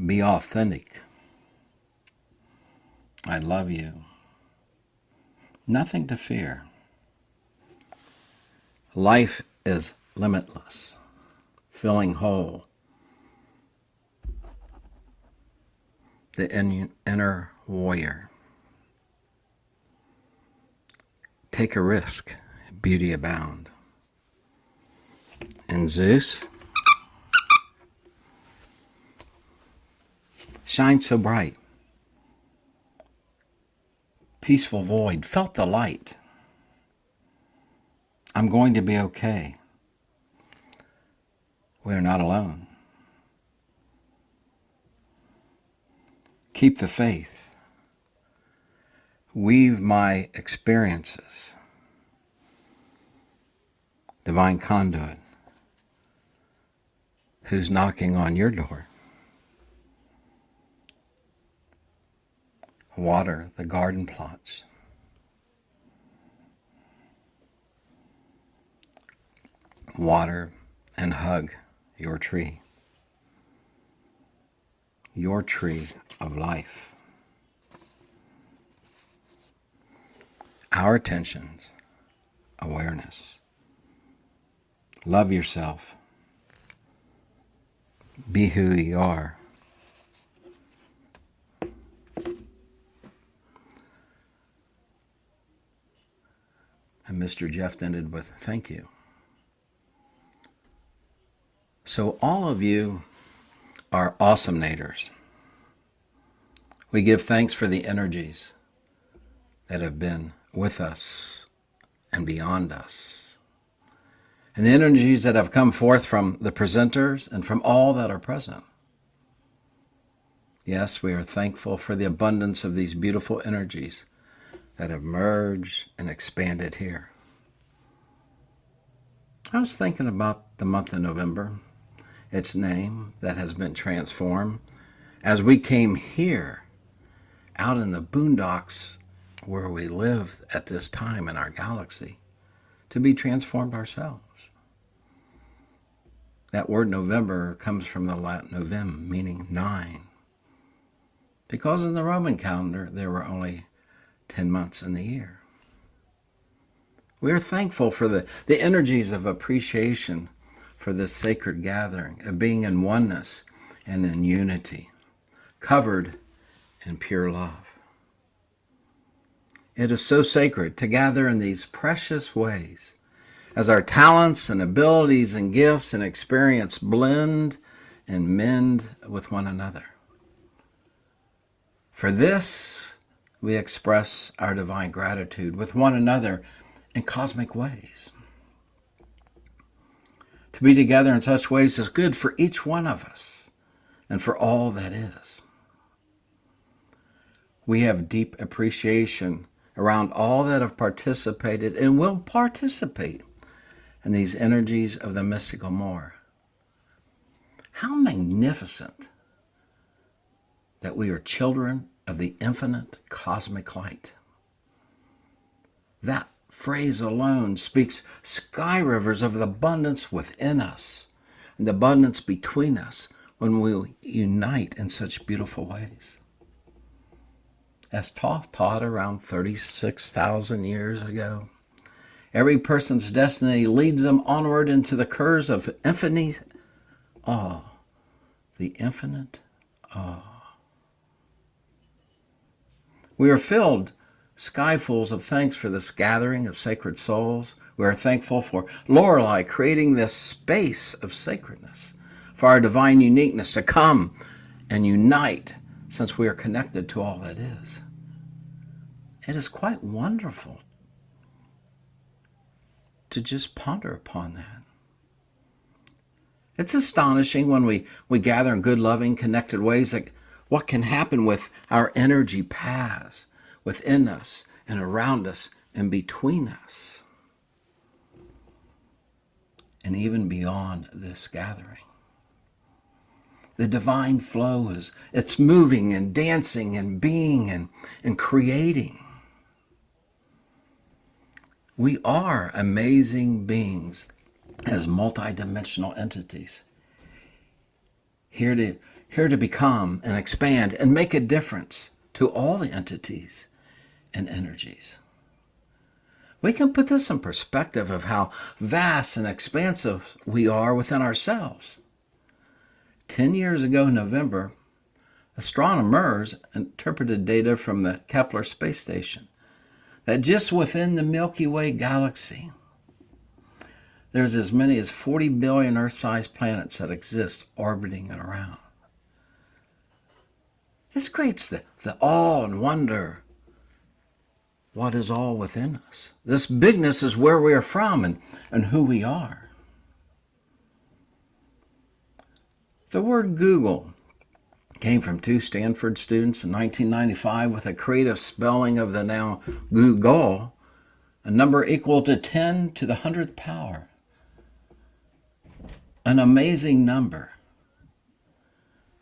be authentic, I love you, nothing to fear. Life is limitless, feeling whole, the inner warrior. Take a risk, beauty abound. And Zeus, shine so bright. Peaceful void, felt the light. I'm going to be okay. We are not alone. Keep the faith. Weave my experiences. Divine conduit. Who's knocking on your door? Water the garden plots. Water and hug your tree of life. Our attentions, awareness. Love yourself. Be who you are. And Mr. Jeff ended with, thank you. So all of you are awesome-nators. We give thanks for the energies that have been with us and beyond us. And the energies that have come forth from the presenters and from all that are present. Yes, we are thankful for the abundance of these beautiful energies that have merged and expanded here. I was thinking about the month of November, its name that has been transformed as we came here out in the boondocks where we live at this time in our galaxy to be transformed ourselves. That word November comes from the Latin novem, meaning 9. Because in the Roman calendar, there were only 10 months in the year. We are thankful for the energies of appreciation for this sacred gathering, of being in oneness and in unity, covered in pure love. It is so sacred to gather in these precious ways as our talents and abilities and gifts and experience blend and mend with one another. For this, we express our divine gratitude with one another in cosmic ways. To be together in such ways is good for each one of us and for all that is. We have deep appreciation around all that have participated and will participate in these energies of the mystical more. How magnificent that we are children of the infinite cosmic light. That phrase alone speaks sky rivers of the abundance within us and the abundance between us when we unite in such beautiful ways. As taught around 36,000 years ago, every person's destiny leads them onward into the curves of infinite awe, the infinite awe. We are filled skyfuls of thanks for this gathering of sacred souls. We are thankful for Loreli creating this space of sacredness, for our divine uniqueness to come and unite since we are connected to all that is. It is quite wonderful to just ponder upon that. It's astonishing when we gather in good, loving, connected ways, like what can happen with our energy paths within us and around us and between us, and even beyond this gathering. The divine flow it's moving and dancing and being and creating. We are amazing beings as multidimensional entities, here to become and expand and make a difference to all the entities and energies. We can put this in perspective of how vast and expansive we are within ourselves. 10 years ago in November, astronomers interpreted data from the Kepler space station that just within the Milky Way galaxy, there's as many as 40 billion Earth-sized planets that exist orbiting it around. This creates the awe and wonder. What is all within us? This bigness is where we are from and who we are. The word Google came from two Stanford students in 1995 with a creative spelling of the noun Google, a number equal to 10 to the 100th power. An amazing number.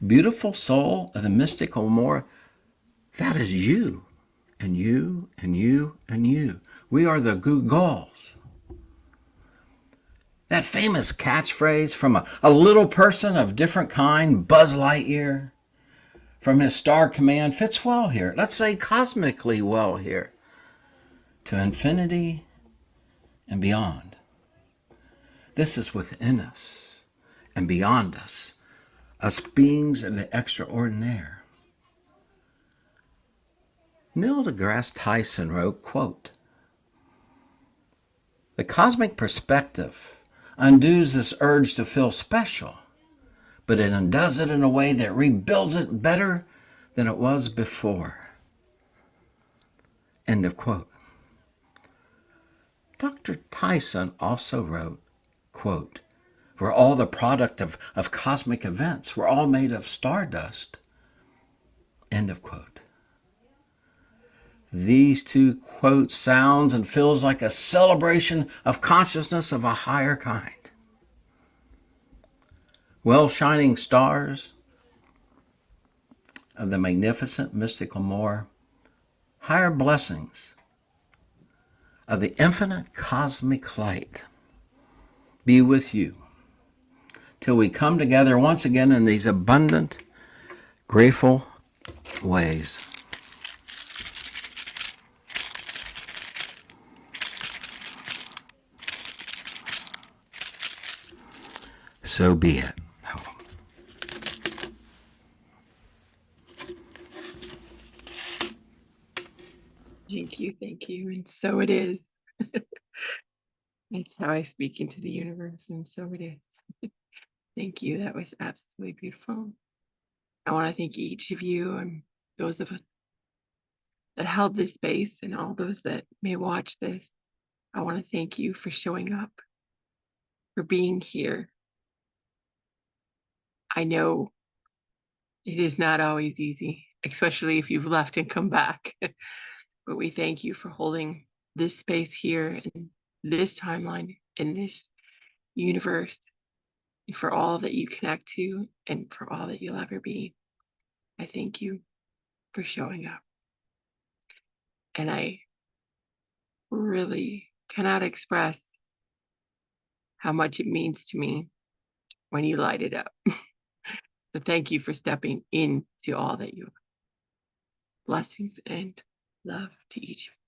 Beautiful soul of the mystical more, that is you, and you, and you, and you. We are the Googles. That famous catchphrase from a little person of different kind, Buzz Lightyear, from his star command fits well here. Let's say cosmically well here. To infinity and beyond. This is within us and beyond us beings of the extraordinaire. Neil deGrasse Tyson wrote, quote, "The cosmic perspective undoes this urge to feel special, but it undoes it in a way that rebuilds it better than it was before." End of quote. Dr. Tyson also wrote, quote, "We're all the product of cosmic events. We're all made of stardust." End of quote. These two quotes sounds and feels like a celebration of consciousness of a higher kind. Well, shining stars of the magnificent mystical more, higher blessings of the infinite cosmic light be with you till we come together once again in these abundant, grateful ways. So be it. Thank you. And so it is. That's how I speak into the universe, and so it is. Thank you. That was absolutely beautiful. I want to thank each of you and those of us that held this space and all those that may watch this. I want to thank you for showing up, for being here. I know it is not always easy, especially if you've left and come back. But we thank you for holding this space here in this timeline, in this universe, and for all that you connect to and for all that you'll ever be. I thank you for showing up. And I really cannot express how much it means to me when you light it up. So thank you for stepping into all that you are. Blessings and love to each of you.